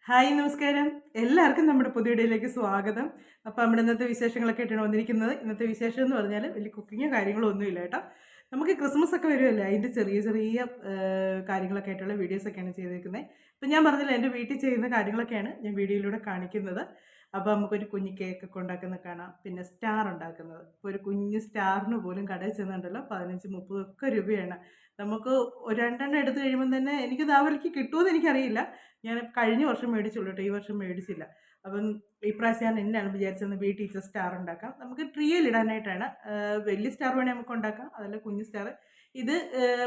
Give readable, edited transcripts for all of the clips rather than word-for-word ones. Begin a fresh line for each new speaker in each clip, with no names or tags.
Hi നമസ്കാരം. എല്ലാവർക്കും നമ്മുടെ പുതിയ വീഡിയോയിലേക്ക് സ്വാഗതം. അപ്പോൾ നമ്മുടെ ഇന്നത്തെ വിശേഷങ്ങളൊക്കെ ആയിട്ടാണ് വന്നിരിക്കുന്നത്. ഇന്നത്തെ വിശേഷം എന്ന് പറഞ്ഞാൽ വലിയ കുക്കിങ്ങോ കാര്യങ്ങളോ ഒന്നുമില്ല കേട്ടോ. നമുക്ക് ക്രിസ്മസ് ഒക്കെ വരുമല്ലേ, അതിൻ്റെ ചെറിയ ചെറിയ കാര്യങ്ങളൊക്കെ ആയിട്ടുള്ള വീഡിയോസൊക്കെയാണ് ചെയ്തിരിക്കുന്നത്. ഇപ്പം ഞാൻ പറഞ്ഞില്ല, എൻ്റെ വീട്ടിൽ ചെയ്യുന്ന കാര്യങ്ങളൊക്കെയാണ് ഞാൻ വീഡിയോയിലൂടെ കാണിക്കുന്നത്. അപ്പോൾ നമുക്കൊരു കുഞ്ഞ് കേക്കൊക്കെ ഉണ്ടാക്കുന്നത് കാണാം, പിന്നെ സ്റ്റാർ ഉണ്ടാക്കുന്നത്. ഇപ്പോൾ ഒരു കുഞ്ഞ് സ്റ്റാറിന് പോലും കടയിൽ ചെന്നുണ്ടല്ലോ 15-30 ഒക്കെ രൂപയാണ്. നമുക്ക് ഒരു രണ്ടെണ്ണം എടുത്തു കഴിയുമ്പോൾ തന്നെ എനിക്ക് ദാവലിക്ക് കിട്ടുമെന്ന് എനിക്കറിയില്ല. ഞാൻ കഴിഞ്ഞ വർഷം മേടിച്ചുള്ളൂ കേട്ടോ, ഈ വർഷം മേടിച്ചില്ല. അപ്പം ഇപ്രാവശ്യം ഞാൻ എന്നാണ് വിചാരിച്ചത്, വീട്ടിൽ വെച്ച സ്റ്റാർ ഉണ്ടാക്കാം. നമുക്ക് ട്രീയിൽ ഇടാനായിട്ടാണ്. വലിയ സ്റ്റാർ വേണേൽ നമുക്ക് ഉണ്ടാക്കാം, അതല്ല കുഞ്ഞു സ്റ്റാർ. ഇത്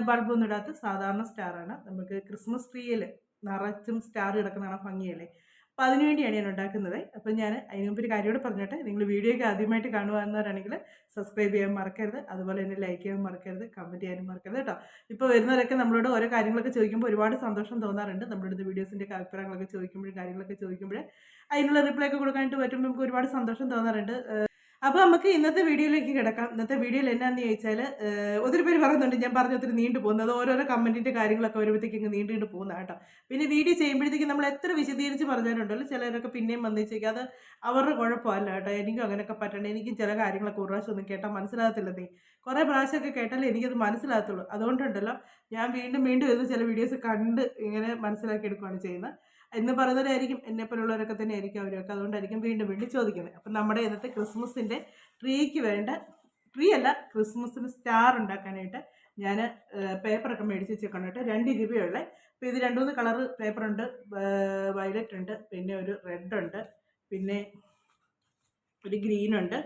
ബൾബൊന്നും ഇടാത്ത സാധാരണ സ്റ്റാറാണ്. നമുക്ക് ക്രിസ്മസ് ട്രീയിൽ നിറച്ചും സ്റ്റാർ കിടക്കുന്നതാണ് ഭംഗിയല്ലേ. അപ്പോൾ അതിന് വേണ്ടിയാണ് ഞാൻ ഉണ്ടാക്കുന്നത്. അപ്പം ഞാൻ അതിന് മുമ്പ് ഒരു കാര്യം കൂടെ പറഞ്ഞോട്ടെ. നിങ്ങൾ വീഡിയോയ്ക്ക് ആദ്യമായിട്ട് കാണുവാന്നവരാണെങ്കിൽ സബ്സ്ക്രൈബ് ചെയ്യാൻ മറക്കരുത്, അതുപോലെ തന്നെ ലൈക്ക് ചെയ്യാൻ മറക്കരുത്, കമൻറ്റ് ചെയ്യാനും മറക്കരുത് കേട്ടോ. ഇപ്പോൾ വരുന്നവരൊക്കെ നമ്മളോട് ഓരോ കാര്യങ്ങളൊക്കെ ചോദിക്കുമ്പോൾ ഒരുപാട് സന്തോഷം തോന്നാറുണ്ട്. നമ്മുടെ അടുത്ത് വീഡിയോസിൻ്റെ അഭിപ്രായങ്ങളൊക്കെ ചോദിക്കുമ്പോഴും കാര്യങ്ങളൊക്കെ ചോദിക്കുമ്പോൾ അതിനുള്ള റിപ്ലൈ ഒക്കെ കൊടുക്കാനായിട്ട് പറ്റുമ്പോൾ നമുക്ക് ഒരുപാട് സന്തോഷം തോന്നാറുണ്ട്. അപ്പോൾ നമുക്ക് ഇന്നത്തെ വീഡിയോയിലേക്ക് കിടക്കാം. ഇന്നത്തെ വീഡിയോയിൽ എന്നാന്ന് ചോദിച്ചാൽ, ഒത്തിരി പേര് പറയുന്നുണ്ട് ഞാൻ പറഞ്ഞ ഒത്തിരി നീണ്ടു പോകുന്നത്, ഓരോരോ കമൻറ്റിൻ്റെ കാര്യങ്ങളൊക്കെ വരുമ്പോഴത്തേക്ക് ഇങ്ങ് നീണ്ടു പോകുന്ന കേട്ടോ. പിന്നെ വീഡിയോ ചെയ്യുമ്പോഴത്തേക്ക് നമ്മൾ എത്ര വിശദീകരിച്ച് പറഞ്ഞാലുണ്ടല്ലോ, ചിലരൊക്കെ പിന്നെയും വന്നിച്ചേക്കും. അത് അവരുടെ കുഴപ്പമല്ല കേട്ടോ. എനിക്കും അങ്ങനെയൊക്കെ പറ്റണം. എനിക്കും ചില കാര്യങ്ങളൊക്കെ ഒരു പ്രാവശ്യം ഒന്നും കേട്ടാൽ മനസ്സിലാകത്തില്ലെന്നേ. കുറേ പ്രാവശ്യമൊക്കെ കേട്ടാലേ എനിക്കത് മനസ്സിലാകത്തുള്ളൂ. അതുകൊണ്ടുണ്ടല്ലോ ഞാൻ വീണ്ടും വീണ്ടും ഇത് ചില വീഡിയോസ് കണ്ട് ഇങ്ങനെ മനസ്സിലാക്കി എടുക്കുകയാണ് ചെയ്യുന്നത്. എന്ന് പറയുന്നവരായിരിക്കും, എന്നെപ്പോലുള്ളവരൊക്കെ തന്നെ ആയിരിക്കും അവരൊക്കെ. അതുകൊണ്ടായിരിക്കും വീണ്ടും വീണ്ടും ചോദിക്കുന്നത്. അപ്പം നമ്മുടെ ഇന്നത്തെ ക്രിസ്മസിൻ്റെ ട്രീക്ക് വേണ്ട, ട്രീ അല്ല, ക്രിസ്മസിന് സ്റ്റാർ ഉണ്ടാക്കാനായിട്ട് ഞാൻ പേപ്പറൊക്കെ മേടിച്ച് വെച്ചേക്കണം കേട്ടോ. 2 രൂപയുള്ള. അപ്പോൾ ഇത് 2-3 കളറ് പേപ്പറുണ്ട്. വയലറ്റ് ഉണ്ട്, പിന്നെ ഒരു റെഡ് ഉണ്ട്, പിന്നെ ഒരു ഗ്രീനുണ്ട്,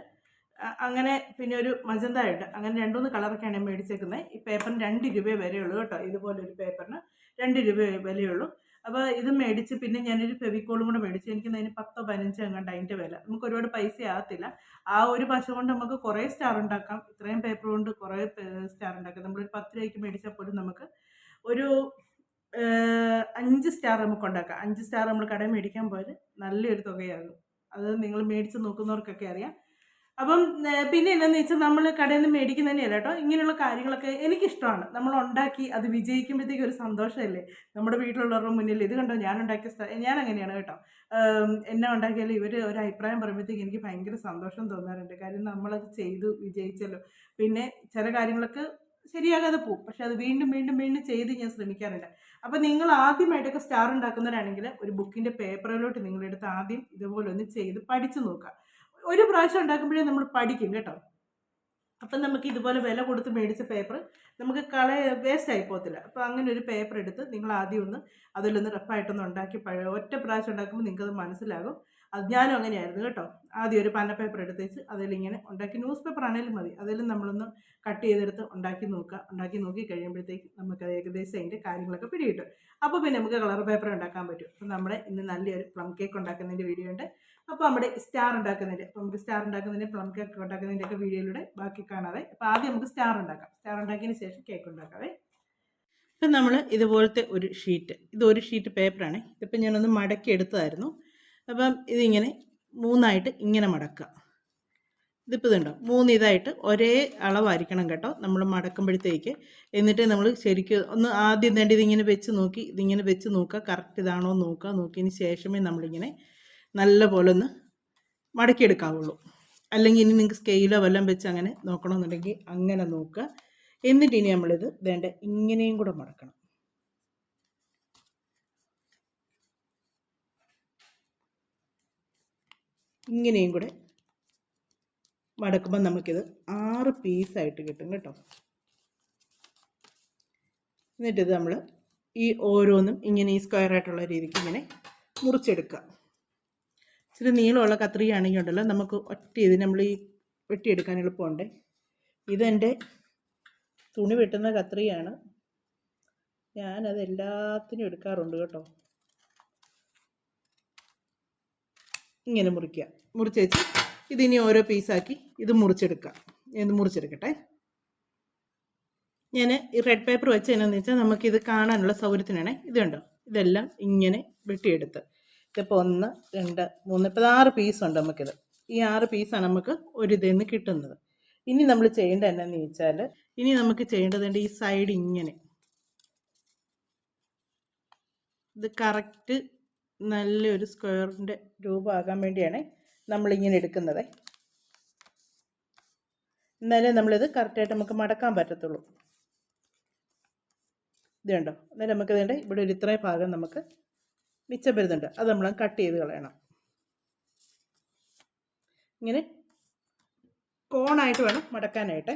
അങ്ങനെ പിന്നെ ഒരു മജന്ത ഉണ്ട്. അങ്ങനെ 2-3 കളറൊക്കെയാണ് ഞാൻ മേടിച്ചേക്കുന്നത്. ഈ പേപ്പറിന് 2 രൂപ വിലയുള്ളൂ കേട്ടോ. ഇതുപോലൊരു പേപ്പറിന് 2 രൂപ വിലയുള്ളൂ. അപ്പോൾ ഇത് മേടിച്ച് പിന്നെ ഞാനൊരു ഫെവിക്കോളും കൂടെ മേടിച്ചു. എനിക്കതിന് 10-15 എങ്ങാണ്ട് അതിൻ്റെ വില. നമുക്ക് ഒരുപാട് പൈസ ആകത്തില്ല. ആ ഒരു പശ കൊണ്ട് നമുക്ക് കുറേ സ്റ്റാർ ഉണ്ടാക്കാം. ഇത്രയും പേപ്പർ കൊണ്ട് കുറേ സ്റ്റാർ ഉണ്ടാക്കാം. നമ്മളൊരു 10 രൂപയ്ക്ക് മേടിച്ചാൽ പോലും നമുക്ക് ഒരു 5 സ്റ്റാർ നമുക്ക് ഉണ്ടാക്കാം. 5 സ്റ്റാർ നമ്മൾ കടയിൽ മേടിക്കാൻ പോയാൽ നല്ലൊരു തുകയാകും. അത് നിങ്ങൾ മേടിച്ച് നോക്കുന്നവർക്കൊക്കെ അറിയാം. അപ്പം പിന്നെ എന്നാന്ന് വെച്ചാൽ നമ്മൾ കടയിൽ നിന്ന് മേടിക്കുന്നത് തന്നെയല്ല കേട്ടോ. ഇങ്ങനെയുള്ള കാര്യങ്ങളൊക്കെ എനിക്കിഷ്ടമാണ്. നമ്മൾ ഉണ്ടാക്കി അത് വിജയിക്കുമ്പോഴത്തേക്കും ഒരു സന്തോഷമല്ലേ. നമ്മുടെ വീട്ടിലുള്ളവരുടെ മുന്നിൽ ഇത് കണ്ടോ ഞാൻ ഉണ്ടാക്കിയ ഞാൻ അങ്ങനെയാണ് കേട്ടോ. എന്നെ ഉണ്ടാക്കിയാലും ഇവർ ഒരു അഭിപ്രായം പറയുമ്പോഴത്തേക്ക് എനിക്ക് ഭയങ്കര സന്തോഷം തോന്നാറുണ്ട്. കാര്യം നമ്മളത് ചെയ്തു വിജയിച്ചല്ലോ. പിന്നെ ചില കാര്യങ്ങളൊക്കെ ശരിയാകാതെ പോകും, പക്ഷെ അത് വീണ്ടും വീണ്ടും വീണ്ടും ചെയ്ത് ഞാൻ ശ്രമിക്കാറുണ്ട്. അപ്പം നിങ്ങൾ ആദ്യമായിട്ടൊക്കെ സ്റ്റാർ ഉണ്ടാക്കുന്നവരാണെങ്കിൽ ഒരു ബുക്കിൻ്റെ പേപ്പറിലോട്ട് നിങ്ങളെടുത്ത് ആദ്യം ഇതുപോലെ ഒന്ന് ചെയ്ത് പഠിച്ചു നോക്കുക. ഒരു പ്രാവശ്യം ഉണ്ടാക്കുമ്പോഴേ നമ്മൾ പഠിക്കും കേട്ടോ. അപ്പം നമുക്ക് ഇതുപോലെ വില കൊടുത്ത് മേടിച്ച പേപ്പർ നമുക്ക് വേസ്റ്റ് ആയി പോകത്തില്ല. അപ്പോൾ അങ്ങനെ ഒരു പേപ്പർ എടുത്ത് നിങ്ങൾ ആദ്യം ഒന്ന് അതിലൊന്ന് റഫായിട്ടൊന്ന് ഉണ്ടാക്കി ഒറ്റ പ്രാവശ്യം ഉണ്ടാക്കുമ്പോൾ നിങ്ങൾക്കത് മനസ്സിലാകും. അത് ഞാനും അങ്ങനെയായിരുന്നു കേട്ടോ. ആദ്യം ഒരു പന്ന പേപ്പർ എടുത്ത് വെച്ച് അതിലിങ്ങനെ ഉണ്ടാക്കി, ന്യൂസ് പേപ്പർ ആണെങ്കിലും മതി, അതിൽ നമ്മളൊന്ന് കട്ട് ചെയ്തെടുത്ത് ഉണ്ടാക്കി നോക്കുക. ഉണ്ടാക്കി നോക്കി കഴിയുമ്പോഴത്തേക്ക് നമുക്ക് ഏകദേശം അതിൻ്റെ കാര്യങ്ങളൊക്കെ പിടികിട്ടും. അപ്പോൾ പിന്നെ നമുക്ക് കളർ പേപ്പർ ഉണ്ടാക്കാൻ പറ്റും. അപ്പം നമ്മുടെ ഇന്ന് നല്ലൊരു പ്ലം കേക്ക് ഉണ്ടാക്കുന്നതിൻ്റെ വീഡിയോ ഉണ്ട്. അപ്പോൾ നമ്മുടെ സ്റ്റാർ ഉണ്ടാക്കുന്നതിൻ്റെ, അപ്പോൾ നമുക്ക് സ്റ്റാർ ഉണ്ടാക്കുന്നതിൻ്റെ പ്ലം കേക്ക് ഉണ്ടാക്കുന്നതിൻ്റെ ഒക്കെ വീഡിയോയിലൂടെ ബാക്കി കാണാവേ. അപ്പോൾ ആദ്യം നമുക്ക് സ്റ്റാർ ഉണ്ടാക്കാം. സ്റ്റാർ ഉണ്ടാക്കിയതിന് ശേഷം കേക്ക് ഉണ്ടാക്കാവേ. ഇപ്പം നമ്മൾ ഇതുപോലത്തെ ഒരു ഷീറ്റ്, ഇതൊരു ഷീറ്റ് പേപ്പറാണ്. ഇതിപ്പോൾ ഞാനൊന്ന് മടക്കി എടുത്തതായിരുന്നു. അപ്പം ഇതിങ്ങനെ 3ആയിട്ട് ഇങ്ങനെ മടക്കുക. ഇതിപ്പോൾ ഇതുണ്ടോ 3 ഇതായിട്ട് ഒരേ അളവായിരിക്കണം കേട്ടോ നമ്മൾ മടക്കുമ്പോഴത്തേക്ക്. എന്നിട്ട് നമ്മൾ ശരിക്കും ഒന്ന് ആദ്യം തന്നെ ഇതിങ്ങനെ വെച്ച് നോക്കി, ഇതിങ്ങനെ വെച്ച് നോക്കുക, കറക്റ്റ് ഇതാണോ നോക്കുക. നോക്കിയതിന് ശേഷമേ നമ്മളിങ്ങനെ നല്ല പോലെ ഒന്ന് മടക്കിയെടുക്കാവുള്ളൂ. അല്ലെങ്കിൽ ഇനി നിങ്ങൾക്ക് സ്കെയിലോ വല്ലതും വെച്ച് അങ്ങനെ നോക്കണമെന്നുണ്ടെങ്കിൽ അങ്ങനെ നോക്കുക. എന്നിട്ട് ഇനി നമ്മളിത് വേണ്ട ഇങ്ങനെയും കൂടെ മടക്കണം. ഇങ്ങനെയും കൂടെ മടക്കുമ്പോൾ നമുക്കിത് 6 പീസായിട്ട് കിട്ടും കേട്ടോ. എന്നിട്ടിത് നമ്മൾ ഈ ഓരോന്നും ഇങ്ങനെ ഈ സ്ക്വയറായിട്ടുള്ള രീതിക്ക് ഇങ്ങനെ മുറിച്ചെടുക്കുക. ഇച്ചിരി നീളമുള്ള കത്രികയാണെങ്കിൽ ഉണ്ടല്ലോ നമുക്ക് ഒറ്റ ഇത് നമ്മൾ ഈ വെട്ടിയെടുക്കാൻ എളുപ്പമുണ്ട്. ഇതെൻ്റെ തുണി വെട്ടുന്ന കത്രികയാണ്. ഞാനത് എല്ലാത്തിനും എടുക്കാറുണ്ട് കേട്ടോ. ഇങ്ങനെ മുറിക്കുക. മുറിച്ച് വെച്ച് ഇതിനി ഓരോ പീസാക്കി ഇത് മുറിച്ചെടുക്കുക. ഇത് മുറിച്ചെടുക്കട്ടെ. ഞാൻ ഈ റെഡ് പേപ്പർ വെച്ച് എന്നാന്ന് വെച്ചാൽ നമുക്കിത് കാണാനുള്ള സൗകര്യത്തിനാണ്. ഇത് കണ്ടോ, ഇതെല്ലാം ഇങ്ങനെ വെട്ടിയെടുത്ത് ഇതിപ്പോൾ 1, 2, 3, ഇപ്പോൾ 6 പീസുണ്ട് നമുക്കിത്. ഈ 6 പീസാണ് നമുക്ക് ഒരു ഇതിൽ നിന്ന് കിട്ടുന്നത്. ഇനി നമ്മൾ ചെയ്യേണ്ടത് എന്നാന്ന് ചോദിച്ചാൽ, ഇനി നമുക്ക് ചെയ്യേണ്ടതുണ്ട് ഈ സൈഡ് ഇങ്ങനെ ഇത് കറക്റ്റ് നല്ലൊരു സ്ക്വയറിൻ്റെ രൂപമാകാൻ വേണ്ടിയാണ് നമ്മളിങ്ങനെ എടുക്കുന്നത്. എന്നാലേ നമ്മളിത് കറക്റ്റായിട്ട് നമുക്ക് മടക്കാൻ പറ്റത്തുള്ളൂ. ഇത് കണ്ടോ, എന്നാലും നമുക്ക് വേണ്ട ഇവിടെ ഒരു ഇത്രയും ഭാഗം നമുക്ക് മിച്ചം വരുന്നുണ്ട്, അത് നമ്മൾ കട്ട് ചെയ്ത് കളയണം. ഇങ്ങനെ കോണായിട്ട് വേണം മടക്കാനായിട്ട്.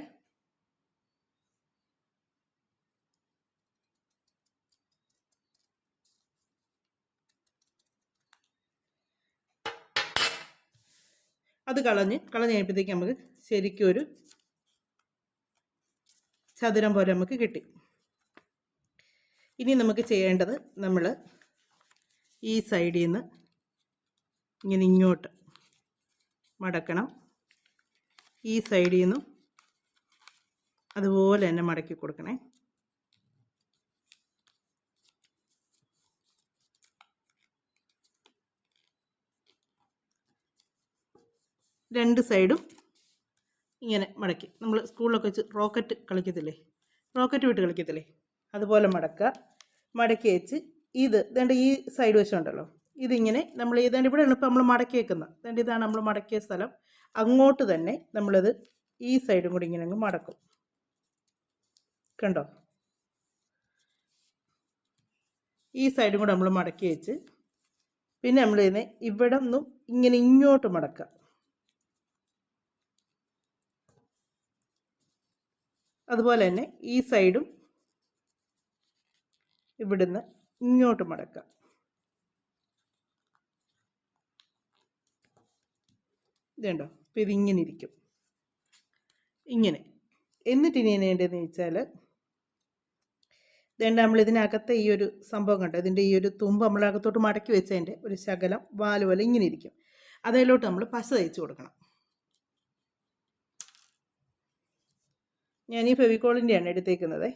അത് കളഞ്ഞ് കഴിയുമ്പോഴത്തേക്ക് നമുക്ക് ശരിക്കും ഒരു ചതുരം പോലെ നമുക്ക് കിട്ടി. ഇനി നമുക്ക് ചെയ്യേണ്ടത്, നമ്മൾ ഈ സൈഡിൽ നിന്ന് ഇങ്ങനെ ഇങ്ങോട്ട് മടക്കണം. ഈ സൈഡിൽ നിന്നും അതുപോലെ തന്നെ മടക്കി കൊടുക്കണേ. രണ്ട് സൈഡും ഇങ്ങനെ മടക്കി, നമ്മൾ സ്കൂളിലൊക്കെ വെച്ച് റോക്കറ്റ് വിട്ട് കളിക്കത്തില്ലേ, അതുപോലെ മടക്കി വെച്ച് ഇത് വേണ്ട ഈ സൈഡ് വശം ഉണ്ടല്ലോ, ഇതിങ്ങനെ നമ്മൾ ഇതാണ്ട് ഇവിടെയാണ് ഇപ്പോൾ നമ്മൾ മടക്കി വെക്കുന്നത്. വേണ്ട ഇതാണ് നമ്മൾ മടക്കിയ സ്ഥലം. അങ്ങോട്ട് തന്നെ നമ്മളത് ഈ സൈഡും കൂടി ഇങ്ങനെ അങ്ങ് മടക്കും. കണ്ടോ, ഈ സൈഡും കൂടെ നമ്മൾ മടക്കി വെച്ച് പിന്നെ നമ്മളിതിനെ ഇവിടെ നിന്നും ഇങ്ങനെ ഇങ്ങോട്ട് മടക്കുക. അതുപോലെ തന്നെ ഈ സൈഡും ഇവിടുന്ന് ഇങ്ങോട്ട് മടക്കുക. ഇതുണ്ടോ, അപ്പോൾ ഇതിങ്ങനെ ഇരിക്കും ഇങ്ങനെ. എന്നിട്ട് ഇനി വേണ്ടതെന്ന് വെച്ചാൽ ഇതേണ്ട നമ്മൾ ഇതിനകത്തെ ഈ ഒരു സംഭവം കണ്ടോ, ഇതിൻ്റെ ഈ ഒരു തുമ്പ് നമ്മളകത്തോട്ട് മടക്കി വെച്ചതിൻ്റെ ഒരു ശകലം വാല് പോലെ ഇങ്ങനെ ഇരിക്കും. അതിലോട്ട് നമ്മൾ പശ തേച്ച് കൊടുക്കണം. ഞാൻ ഈ ഫെവിക്കോളിൻ്റെയാണ് എടുത്തേക്കുന്നത്.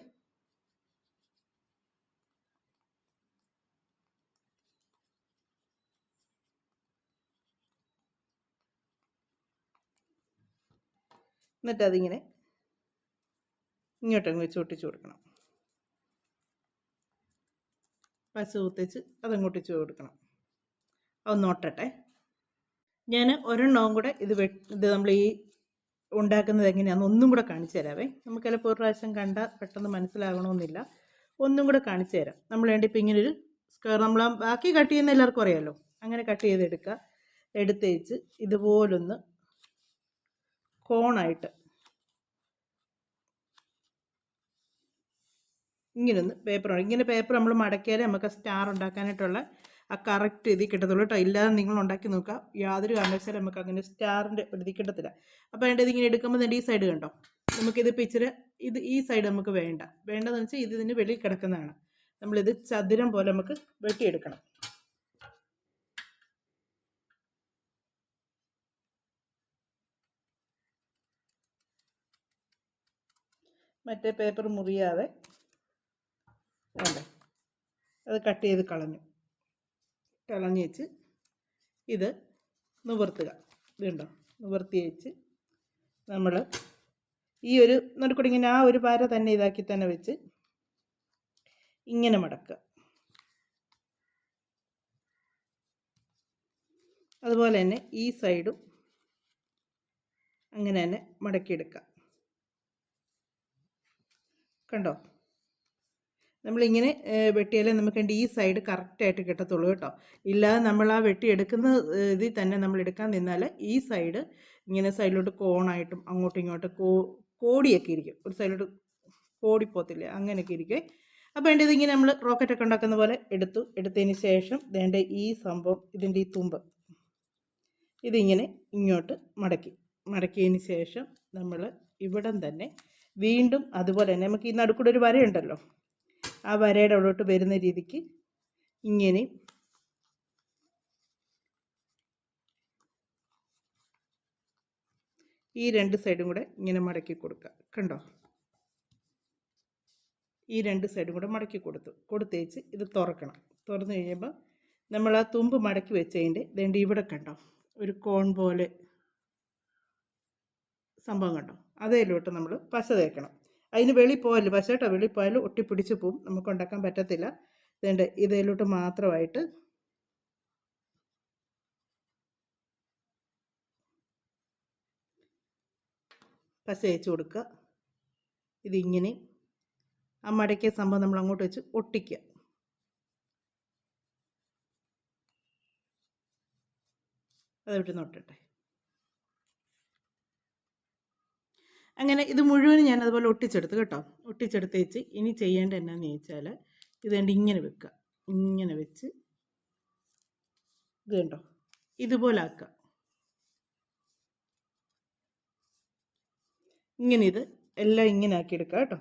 എന്നിട്ട് അതിങ്ങനെ ഇങ്ങോട്ടങ്ങ് വെച്ച് ഒട്ടിച്ച് കൊടുക്കണം. പശ കുത്തിച്ച് അതങ്ങോട്ട് വെച്ച് കൊടുക്കണം. അതൊന്ന് ഒട്ടട്ടെ. ഞാൻ ഒരെണ്ണവും കൂടെ ഇത് നമ്മൾ ഈ ഉണ്ടാക്കുന്നത് എങ്ങനെയാണെന്ന് ഒന്നും കൂടെ കാണിച്ചു തരാവേ. നമുക്ക് ചിലപ്പോൾ ഒരു പ്രാവശ്യം കണ്ടാൽ പെട്ടെന്ന് മനസ്സിലാകണമെന്നില്ല. ഒന്നും കൂടെ കാണിച്ചു തരാം. നമ്മൾ വേണ്ടി ഇപ്പം ഇങ്ങനൊരു സ്ക്വയർ, നമ്മൾ ബാക്കി കട്ട് ചെയ്യുന്ന എല്ലാവർക്കും അറിയാമല്ലോ, അങ്ങനെ കട്ട് ചെയ്തെടുക്കുക. എടുത്തേച്ച് ഇതുപോലൊന്ന് കോണായിട്ട് ഇങ്ങനൊന്ന് പേപ്പർ നമ്മൾ മടക്കിയാലേ നമുക്ക് സ്റ്റാർ ഉണ്ടാക്കാനായിട്ടുള്ള ആ കറക്റ്റ് ഇതിൽ കിട്ടത്തുള്ളൂ കേട്ടോ. ഇല്ലാതെ നിങ്ങൾ ഉണ്ടാക്കി നോക്കുക, യാതൊരു കാരണവശാലും നമുക്ക് അങ്ങനെ സ്റ്റാറിൻ്റെ ഒരു ഇത് കിട്ടത്തില്ല. അപ്പോൾ അതിൻ്റെ ഇതിങ്ങനെ എടുക്കുമ്പോൾ തന്നെ ഈ സൈഡ് കണ്ടോ, നമുക്കിത് പിക്ചറ് ഈ സൈഡ് നമുക്ക് വേണ്ടതെന്ന് വെച്ചാൽ ഇതിന് വെളിയിൽ കിടക്കുന്നതാണ്. നമ്മളിത് ചതുരം പോലെ നമുക്ക് വെട്ടിയെടുക്കണം. മറ്റേ പേപ്പർ മുറിയാതെ വേണ്ട, അത് കട്ട് ചെയ്ത് കളഞ്ഞു വെച്ച് ഇത് നിവർത്തുക. ഇതുണ്ടോ, നിവർത്തി വെച്ച് നമ്മൾ ഈ ഒരു നടുക്കൂടി ഇങ്ങനെ ആ ഒരു പാര തന്നെ ഇതാക്കി തന്നെ വെച്ച് ഇങ്ങനെ മടക്കുക. അതുപോലെ തന്നെ ഈ സൈഡും അങ്ങനെ തന്നെ മടക്കിയെടുക്കുക. കണ്ടോ, നമ്മളിങ്ങനെ വെട്ടിയാലേ നമുക്ക് ഈ സൈഡ് കറക്റ്റായിട്ട് കിട്ടത്തുള്ളൂ കേട്ടോ. ഇല്ലാതെ നമ്മൾ ആ വെട്ടിയെടുക്കുന്ന ഇതിൽ തന്നെ നമ്മൾ എടുക്കാൻ നിന്നാൽ ഈ സൈഡ് ഇങ്ങനെ സൈഡിലോട്ട് കോണായിട്ടും അങ്ങോട്ടും ഇങ്ങോട്ടും കോടിയൊക്കെ ഇരിക്കും. ഒരു സൈഡിലോട്ട് കോടിപ്പോത്തില്ല, അങ്ങനെയൊക്കെ ഇരിക്കും. അപ്പോൾ എൻ്റെ ഇതിങ്ങനെ നമ്മൾ റോക്കറ്റൊക്കെ ഉണ്ടാക്കുന്ന പോലെ എടുത്തതിന് ശേഷം വേണ്ട ഈ സംഭവം, ഇതിൻ്റെ ഈ തുമ്പ് ഇതിങ്ങനെ ഇങ്ങോട്ട് മടക്കിയതിന് ശേഷം നമ്മൾ ഇവിടം തന്നെ വീണ്ടും അതുപോലെ തന്നെ നമുക്ക് ഈ നടുക്കൂടെ ഒരു വരയുണ്ടല്ലോ, ആ വരയുടെ അവിടോട്ട് വരുന്ന രീതിക്ക് ഇങ്ങനെ ഈ രണ്ട് സൈഡും കൂടെ ഇങ്ങനെ മടക്കി കൊടുക്കുക. കണ്ടോ, ഈ രണ്ട് സൈഡും കൂടെ മടക്കി കൊടുത്തേച്ച് ഇത് തുറക്കണം. തുറന്നു കഴിയുമ്പോൾ നമ്മൾ ആ തുമ്പ് മടക്കി വെച്ചതിൻ്റെ ഇതേണ്ട ഇവിടെ കണ്ടോ ഒരു കോൺ പോലെ സംഭവം കണ്ടോ, അതേലോട്ട് നമ്മൾ പശ തേക്കണം. അതിന് വെളിയിൽ പോയാലും പശ കേട്ടോ, വെളിയിൽ പോയാലും ഒട്ടിപ്പിടിച്ച് പോവും, നമുക്ക് ഉണ്ടാക്കാൻ പറ്റത്തില്ല. ഇതേണ്ട ഇതേലോട്ട് മാത്രമായിട്ട് പശ തേച്ച് കൊടുക്കുക. ഇതിങ്ങനെ ആ മടക്കിയ സംഭവം നമ്മൾ അങ്ങോട്ട് വെച്ച് ഒട്ടിക്കുക. അതെവിടെ നോട്ടട്ടെ. അങ്ങനെ ഇത് മുഴുവനും ഞാൻ അതുപോലെ ഒട്ടിച്ചെടുത്ത് കേട്ടോ. ഒട്ടിച്ചെടുത്ത് വെച്ച് ഇനി ചെയ്യേണ്ടത് എന്നാന്ന് ചോദിച്ചാൽ ഇത് കണ്ട് ഇങ്ങനെ വെക്കുക. ഇങ്ങനെ വെച്ച് ഇത് കണ്ടോ ഇതുപോലെ ആക്കുക. ഇങ്ങനെ ഇത് എല്ലാം ഇങ്ങനെ ആക്കിയെടുക്കുക കേട്ടോ.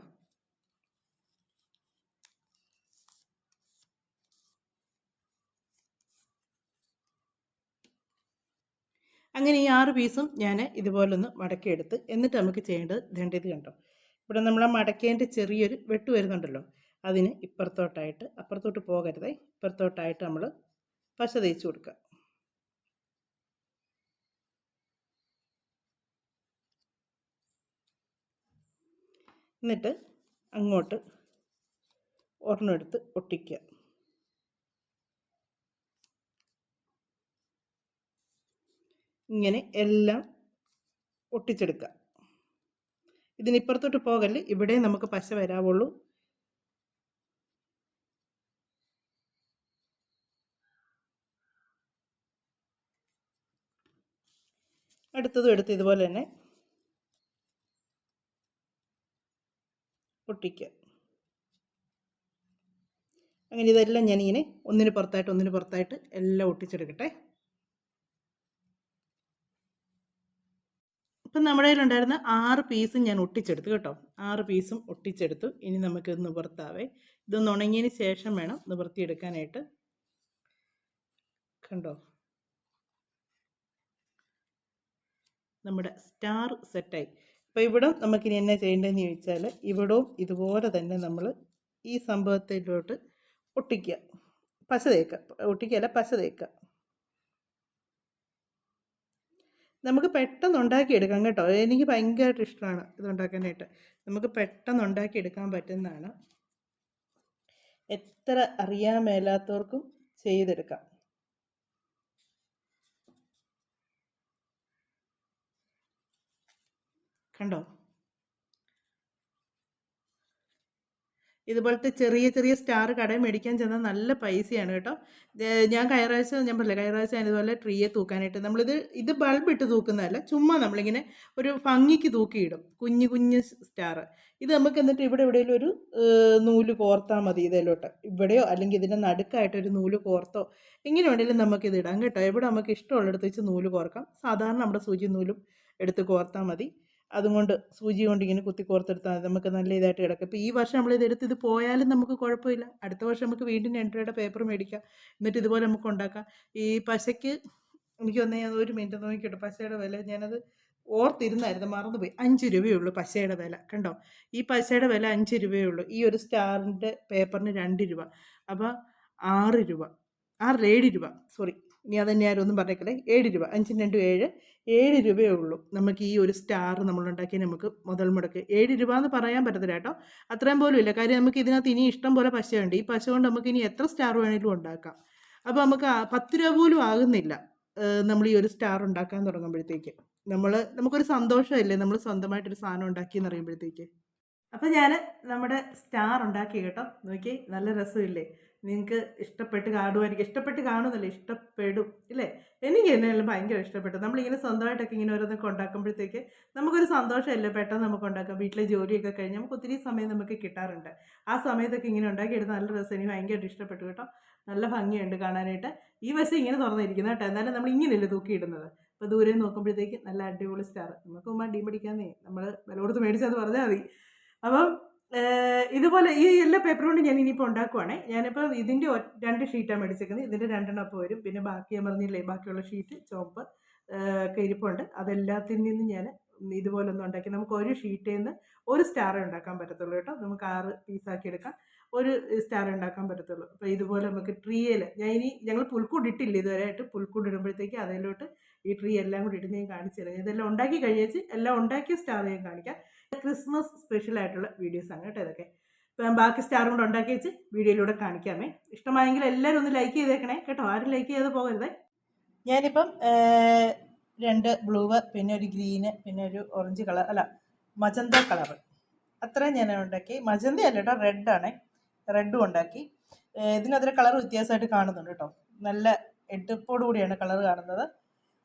അങ്ങനെ ഈ 6 പീസും ഞാൻ ഇതുപോലൊന്ന് മടക്കിയെടുത്ത് എന്നിട്ട് നമുക്ക് ചെയ്യേണ്ടത് ഇത് കണ്ടോ. ഇവിടെ നമ്മൾ ആ മടക്കേൻ്റെ ചെറിയൊരു വെട്ട് വരുന്നുണ്ടല്ലോ, അതിന് ഇപ്പുറത്തോട്ടായിട്ട്, അപ്പുറത്തോട്ട് പോകരുതേ, ഇപ്പുറത്തോട്ടായിട്ട് നമ്മൾ പശ തേച്ച് കൊടുക്കുക. എന്നിട്ട് അങ്ങോട്ട് ഒരെണ്ണം എടുത്ത് ഒട്ടിക്കുക. ഇങ്ങനെ എല്ലാം ഒട്ടിച്ചെടുക്കുക. ഇതിനിപ്പുറത്തോട്ട് പോകല്ലേ, ഇവിടെ നമുക്ക് പശ വരാവുള്ളൂ. അടുത്തതും എടുത്ത് ഇതുപോലെ തന്നെ ഒട്ടിക്കുക. അങ്ങനെ ഇതെല്ലാം ഞാനിങ്ങനെ ഒന്നിന് പുറത്തായിട്ട് എല്ലാം ഒട്ടിച്ചെടുക്കട്ടെ. ഇപ്പം നമ്മുടെ കയ്യിലുണ്ടായിരുന്ന 6 പീസും ഞാൻ ഒട്ടിച്ചെടുത്തു കേട്ടോ. 6 പീസും ഒട്ടിച്ചെടുത്തു. ഇനി നമുക്കിത് നിവർത്താവേ. ഇതൊന്ന് ഉണങ്ങിയതിന് ശേഷം വേണം നിവർത്തിയെടുക്കാനായിട്ട്. കണ്ടോ, നമ്മുടെ സ്റ്റാർ സെറ്റായി. അപ്പോൾ ഇവിടെ നമുക്കിനി എന്നാ ചെയ്യേണ്ടതെന്ന് ചോദിച്ചാൽ ഇവിടവും ഇതുപോലെ തന്നെ നമ്മൾ ഈ സംഭവത്തിലോട്ട് ഒട്ടിക്കുക. പശ തേക്കുക, ഒട്ടിക്കുകയല്ല പശ തേക്കുക. നമുക്ക് പെട്ടെന്ന് ഉണ്ടാക്കിയെടുക്കാം കേട്ടോ. എനിക്ക് ഭയങ്കരമായിട്ട് ഇഷ്ടമാണ് ഇതുണ്ടാക്കാനായിട്ട്. നമുക്ക് പെട്ടെന്ന് ഉണ്ടാക്കിയെടുക്കാൻ പറ്റുന്നതാണ്. എത്ര അറിയാൻ മേലാത്തവർക്കും ചെയ്തെടുക്കാം. കണ്ടോ, ഇതുപോലത്തെ ചെറിയ ചെറിയ സ്റ്റാർ കടയിൽ മേടിക്കാൻ ചെന്നാൽ നല്ല പൈസയാണ് കേട്ടോ. ഞാൻ കഴിഞ്ഞ പ്രാവശ്യം ഞാൻ ഇതുപോലെ ട്രീയെ തൂക്കാനായിട്ട് ഇത് ബൾബ് ഇട്ട് തൂക്കുന്നതല്ല, ചുമ്മാ നമ്മളിങ്ങനെ ഒരു ഭംഗിക്ക് തൂക്കിയിടും കുഞ്ഞു കുഞ്ഞ് സ്റ്റാർ. ഇത് നമുക്ക് എന്നിട്ട് ഇവിടെ എവിടെയെങ്കിലും ഒരു നൂല് കോർത്താൽ മതി ഇതിലോട്ട്, ഇവിടെയോ അല്ലെങ്കിൽ ഇതിൻ്റെ നടുക്കായിട്ടൊരു നൂല് കോർത്തോ എങ്ങനെ വേണമെങ്കിലും നമുക്കിത് ഇടാം കേട്ടോ. എവിടെ നമുക്ക് ഇഷ്ടമുള്ളിടത്ത് വെച്ച് നൂല് കോർക്കാം. സാധാരണ നമ്മുടെ സൂചി നൂലും എടുത്ത് കോർത്താൽ മതി. അതുകൊണ്ട് സൂചി കൊണ്ട് ഇങ്ങനെ കുത്തി കോർത്തെടുത്താൽ നമുക്ക് നല്ല ഇതായിട്ട് കിടക്കും. ഇപ്പോൾ ഈ വർഷം നമ്മളിത് എടുത്ത് ഇത് പോയാലും നമുക്ക് കുഴപ്പമില്ല. അടുത്ത വർഷം നമുക്ക് വീണ്ടും 2 രൂപയുടെ പേപ്പർ മേടിക്കാം. എന്നിട്ട് ഇതുപോലെ നമുക്ക് ഉണ്ടാക്കാം. ഈ പശയ്ക്ക് എനിക്ക് വന്നാൽ ഞാൻ ഒരു മിനിറ്റ് നോക്കിയിട്ട് പശയുടെ വില ഞാനത് ഓർത്തിരുന്നായിരുന്നു, മറന്നുപോയി. 5 രൂപയുള്ളൂ പശയുടെ വില. കണ്ടോ, ഈ പശയുടെ വില 5 രൂപയുള്ളൂ. ഈ ഒരു സ്റ്റാറിൻ്റെ പേപ്പറിന് 2 രൂപ. അപ്പോൾ 6 രൂപ, 7 രൂപ, സോറി ഇനി അതന്നെ ആരും ഒന്നും പറഞ്ഞേക്കല്ലേ, 7 രൂപ. 5 × 2 7, 7 രൂപയേ ഉള്ളൂ നമുക്ക് ഈ ഒരു സ്റ്റാർ നമ്മളുണ്ടാക്കി നമുക്ക് മുതൽ മുടക്ക്. 7 രൂപ എന്ന് പറയാൻ പറ്റത്തില്ല കേട്ടോ, അത്രയും പോലും ഇല്ല. കാര്യം നമുക്ക് ഇതിനകത്ത് ഇനി ഇഷ്ടം പോലെ പശയുണ്ട്. ഈ പശ കൊണ്ട് നമുക്ക് ഇനി എത്ര സ്റ്റാർ വേണമെങ്കിലും ഉണ്ടാക്കാം. അപ്പോൾ നമുക്ക് 10 രൂപ പോലും ആകുന്നില്ല നമ്മൾ ഈ ഒരു സ്റ്റാർ ഉണ്ടാക്കാൻ തുടങ്ങുമ്പോഴത്തേക്ക്. നമുക്കൊരു സന്തോഷമല്ലേ നമ്മൾ സ്വന്തമായിട്ടൊരു സാധനം ഉണ്ടാക്കിയെന്ന് അറിയുമ്പോഴത്തേക്ക്. അപ്പോൾ ഞാൻ നമ്മുടെ സ്റ്റാർ ഉണ്ടാക്കി കേട്ടോ. നോക്കി, നല്ല രസമില്ലേ? നിങ്ങൾക്ക് ഇഷ്ടപ്പെട്ട് കാണുമായിരിക്കും. ഇഷ്ടപ്പെട്ട് കാണുന്നല്ലേ, ഇഷ്ടപ്പെടും ഇല്ലേ? എനിക്ക് എന്നെല്ലാം ഭയങ്കര ഇഷ്ടപ്പെട്ടു. നമ്മളിങ്ങനെ സ്വന്തമായിട്ടൊക്കെ ഇങ്ങനെ ഓരോന്നൊക്കെ ഉണ്ടാക്കുമ്പോഴത്തേക്ക് നമുക്കൊരു സന്തോഷമല്ലേ, പെട്ടെന്ന് നമുക്ക് ഉണ്ടാക്കാം. വീട്ടിലെ ജോലിയൊക്കെ കഴിഞ്ഞ് നമുക്ക് ഒത്തിരി സമയം നമുക്ക് കിട്ടാറുണ്ട്. ആ സമയത്തൊക്കെ ഇങ്ങനെ ഉണ്ടാക്കിയെടുത്ത് നല്ല രസം. എനിക്ക് ഭയങ്കരമായിട്ട് ഇഷ്ടപ്പെട്ടു കേട്ടോ. നല്ല ഭംഗിയുണ്ട് കാണാനായിട്ട്. ഈ വശം ഇങ്ങനെ തുറന്നിരിക്കുന്നത് കേട്ടോ, എന്നാലും നമ്മൾ ഇങ്ങനെയല്ലേ തൂക്കിയിടുന്നത്. അപ്പോൾ ദൂരെ നോക്കുമ്പോഴത്തേക്ക് നല്ല അടിപൊളി സ്റ്റാർ. നമുക്ക് ഉമ്മ ഡീ പഠിക്കാന്നേ, നമ്മൾ വില കൊടുത്ത് മേടിച്ചത് പറഞ്ഞാൽ മതി. അപ്പം ഇതുപോലെ ഈ എല്ലാ പേപ്പർ കൊണ്ട് ഞാൻ ഇനിയിപ്പോൾ ഉണ്ടാക്കുവാണേ. ഞാനിപ്പോൾ ഇതിൻ്റെ 2 ഷീറ്റാണ് മേടിച്ചേക്കുന്നത്. ഇതിൻ്റെ 2 അപ്പോൾ വരും. പിന്നെ ബാക്കി ഞാൻ പറഞ്ഞില്ലേ, ബാക്കിയുള്ള ഷീറ്റ് ചുവപ്പ് ഒക്കെ ഇരിപ്പുണ്ട്. അതെല്ലാത്തിൽ നിന്നും ഞാൻ ഇതുപോലൊന്നും ഉണ്ടാക്കി. നമുക്ക് ഒരു ഷീറ്റിൽ നിന്ന് ഒരു സ്റ്റാർ ഉണ്ടാക്കാൻ പറ്റത്തുള്ളൂ കേട്ടോ. നമുക്ക് 6 പീസാക്കി എടുക്കാം, ഒരു സ്റ്റാർ ഉണ്ടാക്കാൻ പറ്റത്തുള്ളൂ. അപ്പോൾ ഇതുപോലെ നമുക്ക് ട്രീയിൽ ഞങ്ങൾ പുൽക്കൂട് ഇട്ടില്ല ഇതുവരെയായിട്ട്. പുൽക്കൂട് ഇടുമ്പോഴത്തേക്ക് അതിലോട്ട് ഈ ട്രീ എല്ലാം കൂടി ഇട്ട് ഞാൻ കാണിച്ചു തരാം. ഇതെല്ലാം ഉണ്ടാക്കി കഴിയേച്ച് എല്ലാം ഉണ്ടാക്കിയ സ്റ്റാർ ഞാൻ കാണിക്കാം. ക്രിസ്മസ് സ്പെഷ്യൽ ആയിട്ടുള്ള വീഡിയോസാണ് കേട്ടോ ഇതൊക്കെ. ഇപ്പം ബാക്കി സ്റ്റാർ കൊണ്ട് ഉണ്ടാക്കി വെച്ച് വീഡിയോയിലൂടെ കാണിക്കാമേ. ഇഷ്ടമായെങ്കിൽ എല്ലാവരും ഒന്ന് ലൈക്ക് ചെയ്തേക്കണേ കേട്ടോ. ആരും ലൈക്ക് ചെയ്ത് പോകരുതേ. ഞാനിപ്പം 2 ബ്ലൂ, പിന്നെ ഒരു ഗ്രീന്, പിന്നെ ഒരു ഓറഞ്ച് കളർ, അല്ല മജന്ത കളർ. അത്രയും ഞാൻ ഉണ്ടാക്കി. മജന്ത അല്ല കേട്ടോ, റെഡാണേ, റെഡും ഉണ്ടാക്കി. ഇതിനകത്തൊരു കളർ വ്യത്യാസമായിട്ട് കാണുന്നുണ്ട് കേട്ടോ, നല്ല എടുപ്പോടു കൂടിയാണ് കളർ കാണുന്നത്.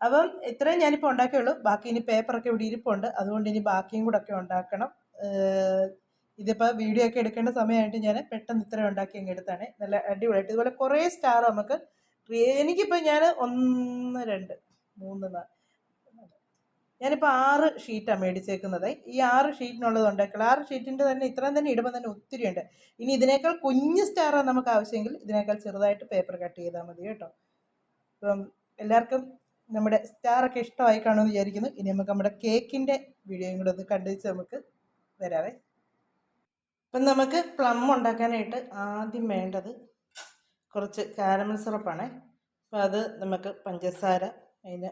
അപ്പം ഇത്രയും ഞാനിപ്പോൾ ഉണ്ടാക്കിയുള്ളൂ. ബാക്കി ഇനി പേപ്പറൊക്കെ ഇവിടെ ഇരിപ്പുണ്ട്, അതുകൊണ്ട് ഇനി ബാക്കിയും കൂടെ ഒക്കെ ഉണ്ടാക്കണം. ഇതിപ്പോൾ വീഡിയോ ഒക്കെ എടുക്കേണ്ട സമയമായിട്ട് ഞാൻ പെട്ടെന്ന് ഇത്രയും ഉണ്ടാക്കി അങ്ങ് എടുത്താണ്. നല്ല അടിപൊളിയായിട്ട് ഇതുപോലെ കുറേ സ്റ്റാർ നമുക്ക് എനിക്കിപ്പോൾ ഞാൻ 1 2 3 4 ഞാനിപ്പോൾ 6 ഷീറ്റാണ് മേടിച്ചേക്കുന്നത്. ഈ 6 ഷീറ്റിനുള്ളത് ഉണ്ടാക്കുക. 6 ഷീറ്റിൻ്റെ തന്നെ ഇത്രയും തന്നെ ഇടുമ്പോൾ തന്നെ ഒത്തിരി ഉണ്ട്. ഇനി ഇതിനേക്കാൾ കുഞ്ഞ് സ്റ്റാറാണ് നമുക്ക് ആവശ്യമെങ്കിൽ ഇതിനേക്കാൾ ചെറുതായിട്ട് പേപ്പർ കട്ട് ചെയ്താൽ മതി കേട്ടോ. അപ്പം എല്ലാവർക്കും നമ്മുടെ സ്റ്റാറൊക്കെ ഇഷ്ടമായി കാണുമെന്ന് വിചാരിക്കുന്നു. ഇനി നമുക്ക് നമ്മുടെ കേക്കിൻ്റെ വീഡിയോയും കൂടെ ഒന്ന് കണ്ടുവച്ച് നമുക്ക് വരാവേ. അപ്പം നമുക്ക് പ്ലം ഉണ്ടാക്കാനായിട്ട് ആദ്യം വേണ്ടത് കുറച്ച് കാരമൽ സിറപ്പാണ്. അപ്പോൾ അത് നമുക്ക് പഞ്ചസാര അതിന്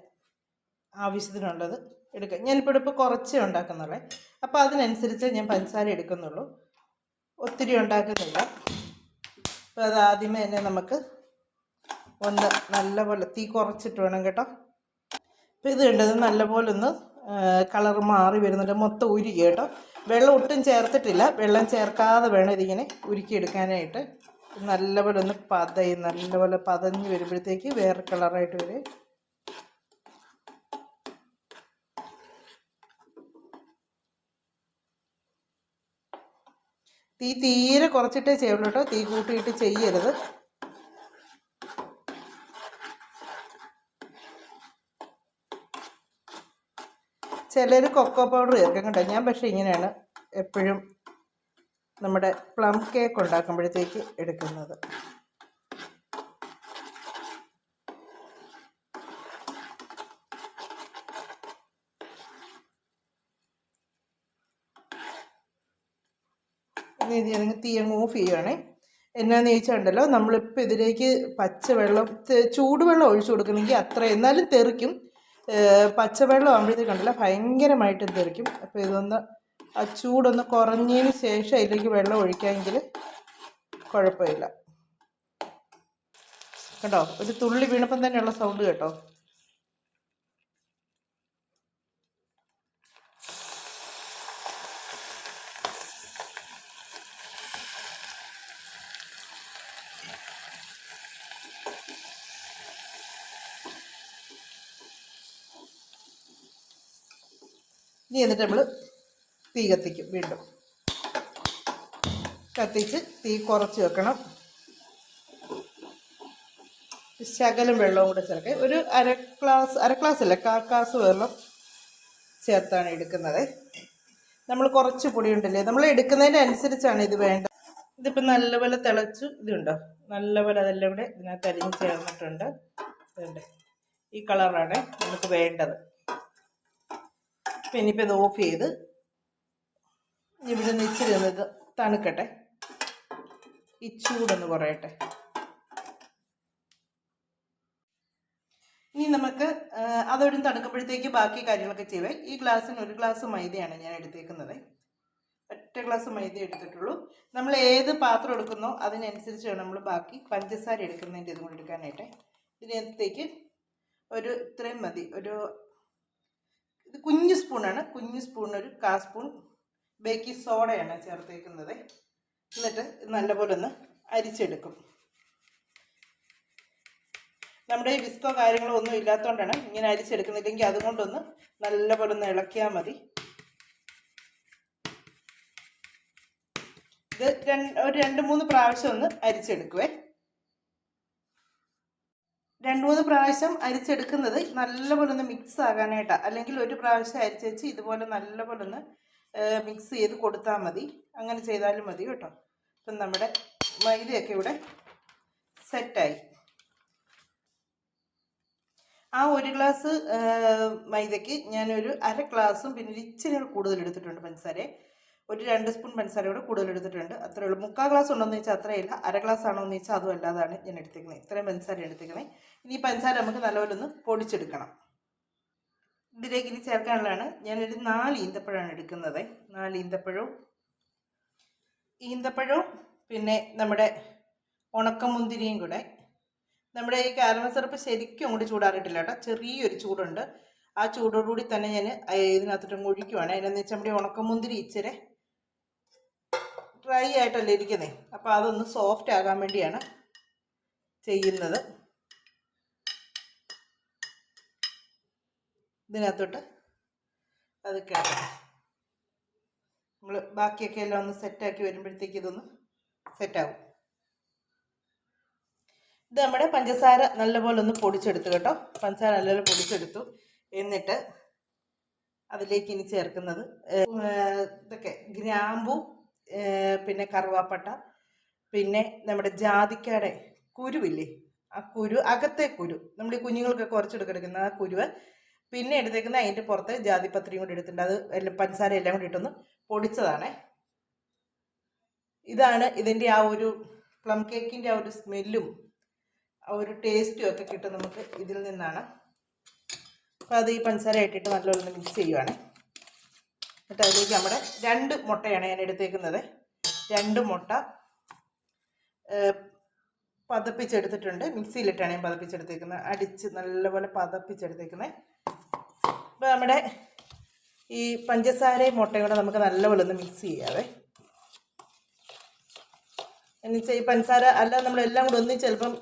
ആവശ്യത്തിനുള്ളത് എടുക്കാം. ഞാനിപ്പോൾ കുറച്ചേ ഉണ്ടാക്കുന്നുള്ളേ, അപ്പോൾ അതിനനുസരിച്ച് ഞാൻ പഞ്ചസാര എടുക്കുന്നുള്ളൂ, ഒത്തിരി ഉണ്ടാക്കുന്നില്ല. അപ്പോൾ അത് ആദ്യമേ തന്നെ നമുക്ക് ഒന്ന് നല്ലപോലെ തീ കുറച്ചിട്ട് വേണം കേട്ടോ. അപ്പോൾ ഇത് കണ്ടത് നല്ലപോലെ ഒന്ന് കളർ മാറി വരുന്നുണ്ട്, മൊത്തം ഉരുകി കേട്ടോ. വെള്ളം ഒട്ടും ചേർത്തിട്ടില്ല, വെള്ളം ചേർക്കാതെ വേണം ഇതിങ്ങനെ ഉരുക്കിയെടുക്കാനായിട്ട്. നല്ലപോലെ ഒന്ന് നല്ലപോലെ പതഞ്ഞ് വരുമ്പോഴത്തേക്ക് വേറെ കളറായിട്ട് വരും. തീ തീരെ കുറച്ചിട്ടേ ചെയ്യുള്ളൂ കേട്ടോ, തീ കൂട്ടിയിട്ട് ചെയ്യരുത്. ചിലർ കൊക്കോ പൗഡർ ചേർക്കും കേട്ടോ. ഞാൻ പക്ഷേ ഇങ്ങനെയാണ് എപ്പോഴും നമ്മുടെ പ്ലം കേക്ക് ഉണ്ടാക്കുമ്പോഴത്തേക്ക് എടുക്കുന്നത്. ഇനി തീ അങ്ങ് ഓഫ് ചെയ്യുവാണേ. എന്നാന്ന് ചോദിച്ചാൽ നമ്മളിപ്പോൾ ഇതിലേക്ക് പച്ചവെള്ളം ചൂടുവെള്ളം ഒഴിച്ചു കൊടുക്കണമെങ്കിൽ അത്ര എന്നാലും തെറിക്കും. പച്ചവെള്ളം ആകുമ്പോഴത്തേക്ക് കണ്ടില്ല ഭയങ്കരമായിട്ട് തെറിക്കും. അപ്പോൾ ഇതൊന്ന് ആ ചൂടൊന്ന് കുറഞ്ഞതിന് ശേഷം അതിലേക്ക് വെള്ളം ഒഴിക്കാമെങ്കിൽ കുഴപ്പമില്ല കേട്ടോ. ഒരു തുള്ളി വീണപ്പം തന്നെയുള്ള സൗണ്ട് കേട്ടോ. ഇനി എന്നിട്ട് നമ്മൾ തീ കത്തിക്കും. വീണ്ടും കത്തിച്ച് തീ കുറച്ച് വെക്കണം. ശകലം വെള്ളവും കൂടെ ചേർക്കുക. ഒരു അര ഗ്ലാസ് അല്ല, 1/4 ഗ്ലാസ് വെള്ളം ചേർത്താണ് എടുക്കുന്നത്. നമ്മൾ കുറച്ച് പൊടി ഉണ്ടല്ലേ, നമ്മൾ എടുക്കുന്നതിൻ്റെ അനുസരിച്ചാണ് ഇത് വേണ്ടത്. ഇതിപ്പോൾ നല്ലപോലെ തിളച്ചു. ഇതുണ്ടോ, നല്ലപോലെ അതെല്ലാം കൂടെ ഇതിനകത്ത് അരിഞ്ഞ് ചേർന്നിട്ടുണ്ട്. ഇതുണ്ട്, ഈ കളറാണ് നമുക്ക് വേണ്ടത്. അപ്പം ഇനിയിപ്പോൾ ഇത് ഓഫ് ചെയ്ത് ഇവിടെ നിന്ന് ഇച്ചിരി ഇത് തണുക്കട്ടെ, ഈ ചൂടൊന്ന് കുറയട്ടെ. ഇനി നമുക്ക് അതൊരു തണുക്കുമ്പോഴത്തേക്ക് ബാക്കി കാര്യങ്ങളൊക്കെ ചെയ്യുവേ. ഈ ഗ്ലാസ്സിന് 1 ഗ്ലാസ് മൈദയാണ് ഞാൻ എടുത്തേക്കുന്നത്. ഒറ്റ ഗ്ലാസ് മൈദ എടുത്തിട്ടുള്ളൂ. നമ്മൾ ഏത് പാത്രം എടുക്കുന്നോ അതിനനുസരിച്ച് വേണം നമ്മൾ ബാക്കി പഞ്ചസാര എടുക്കുന്നതിൻ്റെ ഇതും കൂടി എടുക്കാനായിട്ട്. ഇതിനകത്തേക്ക് ഒരു ഇത്രയും മതി, ഇത് കുഞ്ഞു സ്പൂണാണ്, കുഞ്ഞു സ്പൂണിന് ഒരു 1/4 സ്പൂൺ ബേക്കിംഗ് സോഡയാണ് ചേർത്തേക്കുന്നത്. എന്നിട്ട് നല്ലപോലെ ഒന്ന് അരിച്ചെടുക്കും. നമ്മുടെ ഈ വിസ്കോ കാര്യങ്ങളോ ഒന്നും ഇല്ലാത്തതുകൊണ്ടാണ് ഇങ്ങനെ അരിച്ചെടുക്കുന്നില്ലെങ്കിൽ അതുകൊണ്ടൊന്ന് നല്ലപോലെ ഒന്ന് ഇളക്കിയാൽ മതി. ഇത് ഒരു 2-3 പ്രാവശ്യം ഒന്ന് അരിച്ചെടുക്കുവേ. 2-3 പ്രാവശ്യം അരിച്ചെടുക്കുന്നത് നല്ലപോലെ ഒന്ന് മിക്സ് ആകാനായിട്ടാണ്. അല്ലെങ്കിൽ ഒരു പ്രാവശ്യം അരിച്ച് വെച്ച് ഇതുപോലെ നല്ലപോലെ ഒന്ന് മിക്സ് ചെയ്ത് കൊടുത്താൽ മതി. അങ്ങനെ ചെയ്താലും മതി കേട്ടോ. അപ്പം നമ്മുടെ മൈദയൊക്കെ ഇവിടെ സെറ്റായി. ആ 1 ഗ്ലാസ് മൈദയ്ക്ക് ഞാനൊരു 1/2 ഗ്ലാസും പിന്നെ ഒരു ഇച്ചിരി കൂടുതൽ എടുത്തിട്ടുണ്ട് പഞ്ചസാര. ഒരു 2 സ്പൂൺ പഞ്ചസാര കൂടെ കൂടുതൽ എടുത്തിട്ടുണ്ട്. അത്രേ ഉള്ളൂ. 1/4 ഗ്ലാസ് ഉണ്ടോയെന്ന് ചോദിച്ചാൽ അത്രയില്ല. 1/2 ഗ്ലാസ് ആണോ എന്ന് ചോദിച്ചാൽ അതും അല്ലാതാണ് ഞാൻ എടുത്തേക്കുന്നത്. ഇത്രയും പഞ്ചസാര എടുത്തേക്കണേ. ഇനി പഞ്ചസാര നമുക്ക് നല്ലപോലെ ഒന്ന് പൊടിച്ചെടുക്കണം. ഇതിലേക്ക് ഇനി ചേർക്കാനുള്ളതാണ്. ഞാനൊരു 4 ഈന്തപ്പഴമാണ് എടുക്കുന്നത്. 4 ഈന്തപ്പഴവും പിന്നെ നമ്മുടെ ഉണക്കമുന്തിരിയും കൂടെ. നമ്മുടെ ഈ കാരമൽ സിറപ്പ് ശരിക്കും അങ്ങോട്ട് ചൂടാറിയിട്ടില്ല കേട്ടോ, ചെറിയൊരു ചൂടുണ്ട്. ആ ചൂടോടുകൂടി തന്നെ ഞാൻ ഇതിനകത്തോട്ട് ഒഴിക്കുവാണ്. അതിനെന്ന് വെച്ചാൽ നമ്മുടെ ഉണക്കമുന്തിരി ഇച്ചിരി ഡ്രൈ ആയിട്ടല്ലേ ഇരിക്കുന്നത്, അപ്പോൾ അതൊന്ന് സോഫ്റ്റ് ആകാൻ വേണ്ടിയാണ് ചെയ്യുന്നത്. ഇതിനകത്തോട്ട് അത് കേട്ടോ നമ്മൾ ബാക്കിയൊക്കെ എല്ലാം ഒന്ന് സെറ്റാക്കി വരുമ്പോഴത്തേക്ക് ഇതൊന്ന് സെറ്റാകും. ഇത് നമ്മുടെ പഞ്ചസാര നല്ലപോലെ ഒന്ന് പൊടിച്ചെടുത്തു കേട്ടോ. പഞ്ചസാര നല്ലപോലെ പൊടിച്ചെടുത്തു. എന്നിട്ട് അതിലേക്ക് ഇനി ചേർക്കുന്നത് ഇതൊക്കെ ഗ്രാമ്പു, പിന്നെ കറുവാപ്പട്ട, പിന്നെ നമ്മുടെ ജാതിക്കയുടെ കുരുവില്ലേ, ആ കുരു, അകത്തെ കുരു, നമ്മൾ ഈ കുഞ്ഞുങ്ങൾക്കൊക്കെ കുറച്ചെടുക്കെടുക്കുന്ന ആ കുരുവ്, പിന്നെ എടുത്തേക്കുന്ന അതിൻ്റെ പുറത്ത് ജാതിപത്രിയും കൂടി എടുത്തിട്ടുണ്ട്. അത് എല്ലാം പഞ്ചസാര എല്ലാം കൂടി ഇട്ടൊന്ന് പൊടിച്ചതാണേ. ഇതാണ് ഇതിൻ്റെ ആ ഒരു പ്ലം കേക്കിൻ്റെ ആ ഒരു സ്മെല്ലും ആ ഒരു ടേസ്റ്റും ഒക്കെ കിട്ടും നമുക്ക് ഇതിൽ നിന്നാണ്. അപ്പോൾ അത് ഈ പഞ്ചസാര ഇട്ടിട്ട് നല്ലോണം മിക്സ് ചെയ്യുവാണ്. എന്നിട്ട് അതിലേക്ക് നമ്മുടെ 2 മുട്ടയാണ് ഞാൻ എടുത്തേക്കുന്നത്. 2 മുട്ട പതപ്പിച്ചെടുത്തിട്ടുണ്ട്. മിക്സിയിലിട്ടാണ് ഞാൻ പതപ്പിച്ചെടുത്തേക്കുന്നത്, അടിച്ച് നല്ലപോലെ പതപ്പിച്ചെടുത്തേക്കുന്നത്. അപ്പോൾ നമ്മുടെ ഈ പഞ്ചസാരയും മുട്ടയും കൂടെ നമുക്ക് നല്ലപോലെ ഒന്ന് മിക്സ് ചെയ്യാവേ. എന്നുവെച്ചാൽ ഈ പഞ്ചസാര അല്ല നമ്മളെല്ലാം കൂടെ ഒന്ന് ചിലപ്പം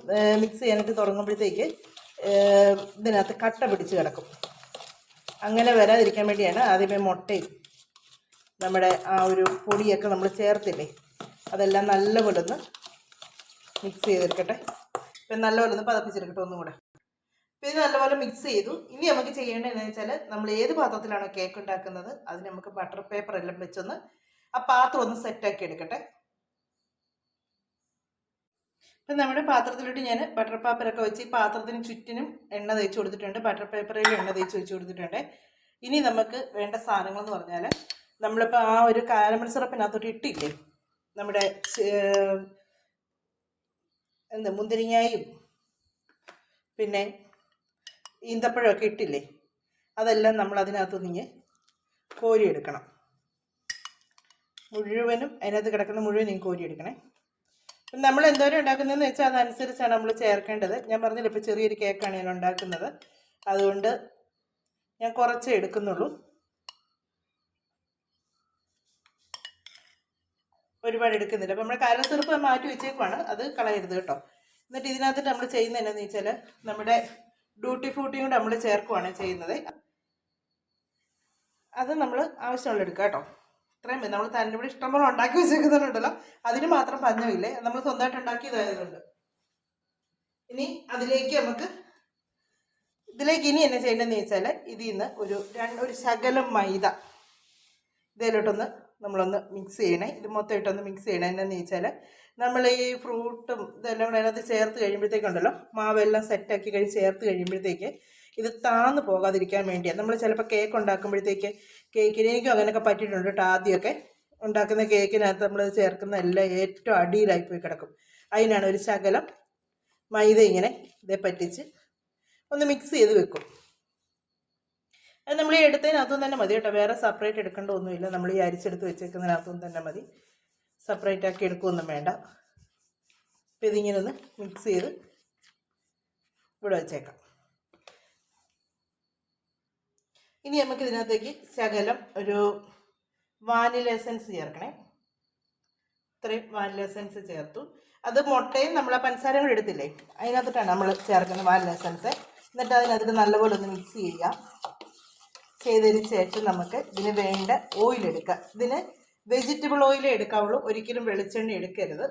മിക്സ് ചെയ്യാനായിട്ട് തുടങ്ങുമ്പോഴത്തേക്ക് ഇതിനകത്ത് കട്ട പിടിച്ച് കിടക്കും. അങ്ങനെ വരാതിരിക്കാൻ വേണ്ടിയാണ് ആദ്യമേ മുട്ടയും നമ്മുടെ ആ ഒരു പൊടിയൊക്കെ നമ്മൾ ചേർത്തില്ലേ, അതെല്ലാം നല്ലപോലെ ഒന്ന് മിക്സ് ചെയ്തെടുക്കട്ടെ. ഇപ്പം നല്ലപോലെ ഒന്ന് പതപ്പിച്ചെടുക്കട്ടെ ഒന്നും കൂടെ. അപ്പോൾ ഇത് നല്ലപോലെ മിക്സ് ചെയ്തു. ഇനി നമുക്ക് ചെയ്യേണ്ടത് എന്താണെന്ന് വെച്ചാൽ, നമ്മൾ ഏത് പാത്രത്തിലാണോ കേക്ക് ഉണ്ടാക്കുന്നത് അതിന് നമുക്ക് ബട്ടർ പേപ്പർ എല്ലാം വെച്ചൊന്ന് ആ പാത്രം ഒന്ന് സെറ്റാക്കി എടുക്കട്ടെ. അപ്പം നമ്മുടെ പാത്രത്തിലോട്ട് ഞാൻ ബട്ടർ പേപ്പറൊക്കെ വെച്ച് ഈ പാത്രത്തിന് ചുറ്റിനും എണ്ണ തേച്ച് കൊടുത്തിട്ടുണ്ട്. ബട്ടർ പേപ്പറിൽ എണ്ണ തേച്ച് വെച്ച് കൊടുത്തിട്ടുണ്ട്. ഇനി നമുക്ക് വേണ്ട സാധനങ്ങളെന്ന് പറഞ്ഞാൽ, നമ്മളിപ്പോൾ ആ ഒരു കാരമൽ സിറപ്പിനകത്തോട്ട് ഇട്ടില്ലേ നമ്മുടെ മുന്തിരിങ്ങയും പിന്നെ ഈന്തപ്പഴമൊക്കെ ഇട്ടില്ലേ, അതെല്ലാം നമ്മൾ അതിനകത്തുനിന്ന് കോരിയെടുക്കണം. മുഴുവനും അതിനകത്ത് കിടക്കുന്ന മുഴുവനും കോരിയെടുക്കണേ. നമ്മൾ എന്തോരം ഉണ്ടാക്കുന്നതെന്ന് വെച്ചാൽ അതനുസരിച്ചാണ് നമ്മൾ ചേർക്കേണ്ടത്. ഞാൻ പറഞ്ഞില്ല, ഇപ്പോൾ ചെറിയൊരു കേക്കാണ് ഞാൻ ഉണ്ടാക്കുന്നത്, അതുകൊണ്ട് ഞാൻ കുറച്ചേ എടുക്കുന്നുള്ളൂ. ഒരുപാട് എടുക്കുന്നില്ല. അപ്പോൾ നമ്മുടെ കാരമൽ സിറപ്പ് മാറ്റി വെച്ചേക്കുവാണ്, അത് കളയരുത് കേട്ടോ. എന്നിട്ട് ഇതിനകത്തിട്ട് നമ്മൾ ചെയ്യുന്നത് എന്താണെന്ന് വെച്ചാൽ, നമ്മുടെ ഡ്യൂട്ടി ഫ്രൂട്ടിയും കൂടെ നമ്മൾ ചേർക്കുവാണ് ചെയ്യുന്നത്. അത് നമ്മൾ ആവശ്യമുള്ള എടുക്കുക കേട്ടോ. ഇത്രയും മതി. നമ്മൾ തന്നെ ഇവിടെ ഇഷ്ടംപോലെ ഉണ്ടാക്കി വെച്ചേക്കുന്നുണ്ടല്ലോ, അതിന് മാത്രം പഞ്ഞമില്ലേ, നമ്മൾ സ്വന്തമായിട്ട് ഉണ്ടാക്കിയതായതുകൊണ്ട്. ഇനി അതിലേക്ക് ഇതിലേക്ക് ഇനി എന്നാ ചെയ്യേണ്ടതെന്ന് വെച്ചാൽ, ഇതിൽ നിന്ന് ഒരു ശകലം മൈദ ഇതിലോട്ടൊന്ന് നമ്മളൊന്ന് മിക്സ് ചെയ്യണേ. ഇത് മൊത്തം ഇട്ടൊന്ന് മിക്സ് ചെയ്യണേ. എന്നാന്ന് വെച്ചാൽ, നമ്മൾ ഈ ഫ്രൂട്ടും ഇതെല്ലാം കൂടെ അതിനകത്ത് ചേർത്ത് കഴിയുമ്പോഴത്തേക്കുണ്ടല്ലോ, മാവെല്ലാം സെറ്റാക്കി ചേർത്ത് കഴിയുമ്പോഴത്തേക്ക് ഇത് താന്ന് പോകാതിരിക്കാൻ വേണ്ടിയാണ്. നമ്മൾ ചിലപ്പോൾ കേക്ക് ഉണ്ടാക്കുമ്പോഴത്തേക്ക്, കേക്കിന് എനിക്കും അങ്ങനെയൊക്കെ പറ്റിയിട്ടുണ്ട് കേട്ടോ. ആദ്യമൊക്കെ ഉണ്ടാക്കുന്ന കേക്കിനകത്ത് നമ്മൾ ചേർക്കുന്ന എല്ലാം ഏറ്റവും അടിയിലായി പോയി കിടക്കും. അതിനാണ് ഒരു ശകലം മൈദ ഇങ്ങനെ ഇതേ പറ്റിച്ച് ഒന്ന് മിക്സ് ചെയ്ത് വെക്കും. അത് നമ്മൾ ഈ എടുത്തതിനകത്തും തന്നെ മതി കേട്ടോ, വേറെ സെപ്പറേറ്റ് എടുക്കേണ്ട ഒന്നുമില്ല. നമ്മൾ ഈ അരിച്ചെടുത്ത് വെച്ചേക്കുന്നതിനകത്തും തന്നെ മതി, സെപ്പറേറ്റ് ആക്കി എടുക്കുകയൊന്നും വേണ്ട. അപ്പോൾ ഇതിങ്ങനെ ഒന്ന് മിക്സ് ചെയ്ത് ഇവിടെ വെച്ചേക്കാം. ഇനി നമുക്ക് ഇതിനകത്തേക്ക് ശകലം ഒരു വാനില എസൻസ് ചേർക്കണേ. ഇത്രയും വാനില എസൻസ് ചേർത്തു. അത് മുട്ടയും നമ്മൾ ആ പഞ്ചസാരയും കൂടെ എടുത്തില്ലേ, അതിനകത്തിട്ടാണ് നമ്മൾ ചേർക്കുന്നത് വാനില എസൻസ്. എന്നിട്ട് അതിനകത്ത് നല്ലപോലെ ഒന്ന് മിക്സ് ചെയ്യുക. ചെയ്തതിന് ശേഷം നമുക്ക് ഇതിന് വേണ്ട ഓയിൽ എടുക്കുക. ഇതിന് വെജിറ്റബിൾ ഓയിലേ എടുക്കാവുള്ളൂ, ഒരിക്കലും വെളിച്ചെണ്ണ എടുക്കരുത്.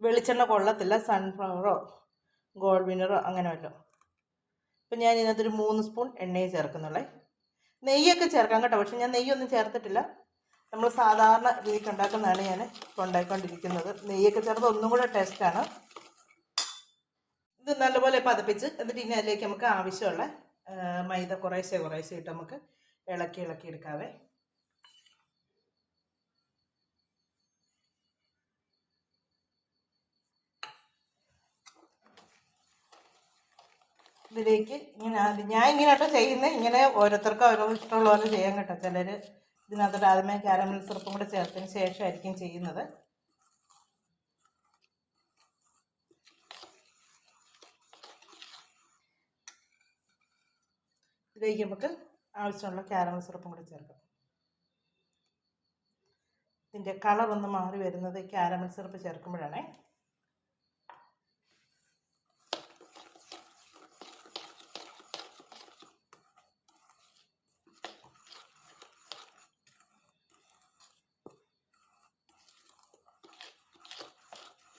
വെളിച്ചെണ്ണ കൊള്ളത്തില്ല, സൺഫ്ലവറോ ഗോൾഡ് വിന്നറോ അങ്ങനെ വല്ലോ. അപ്പം ഞാൻ ഇതിനകത്തൊരു 3 സ്പൂൺ എണ്ണയെ ചേർക്കുന്നുള്ളേ. നെയ്യൊക്കെ ചേർക്കാം കേട്ടോ, പക്ഷെ ഞാൻ നെയ്യൊന്നും ചേർത്തിട്ടില്ല. നമ്മൾ സാധാരണ രീതിക്ക് ഉണ്ടാക്കുന്നതാണ് ഞാൻ ഇപ്പോൾ ഉണ്ടാക്കിക്കൊണ്ടിരിക്കുന്നത്. നെയ്യൊക്കെ ചേർത്ത് ഒന്നും കൂടെ ടേസ്റ്റാണ്. ഇത് നല്ലപോലെ പതപ്പിച്ച് എന്നിട്ട് ഇനി അതിലേക്ക് നമുക്ക് ആവശ്യമുള്ള മൈദ കുറേശ്ശെ ഇട്ട് നമുക്ക് ഇളക്കി എടുക്കാവേ. ഇതിലേക്ക് ഇങ്ങനെ ഞാൻ ഇങ്ങനെ കേട്ടോ ചെയ്യുന്നത്. ഇങ്ങനെ ഓരോരുത്തർക്കും ഓരോ ഇഷ്ടമുള്ള പോലെ ചെയ്യാൻ കേട്ടോ. ചിലർ ഇതിനകത്തോട്ട് ആദ്യമേ കാരമൽ സിറപ്പും കൂടെ ചേർത്തതിന് ശേഷമായിരിക്കും ചെയ്യുന്നത്. ഇതിലേക്ക് നമുക്ക് ആവശ്യമുള്ള കാരമൽ സിറപ്പും കൂടി ചേർക്കാം. ഇതിൻ്റെ കളർ ഒന്ന് മാറി വരുന്നത് കാരമൽ സിറപ്പ് ചേർക്കുമ്പോഴാണേ.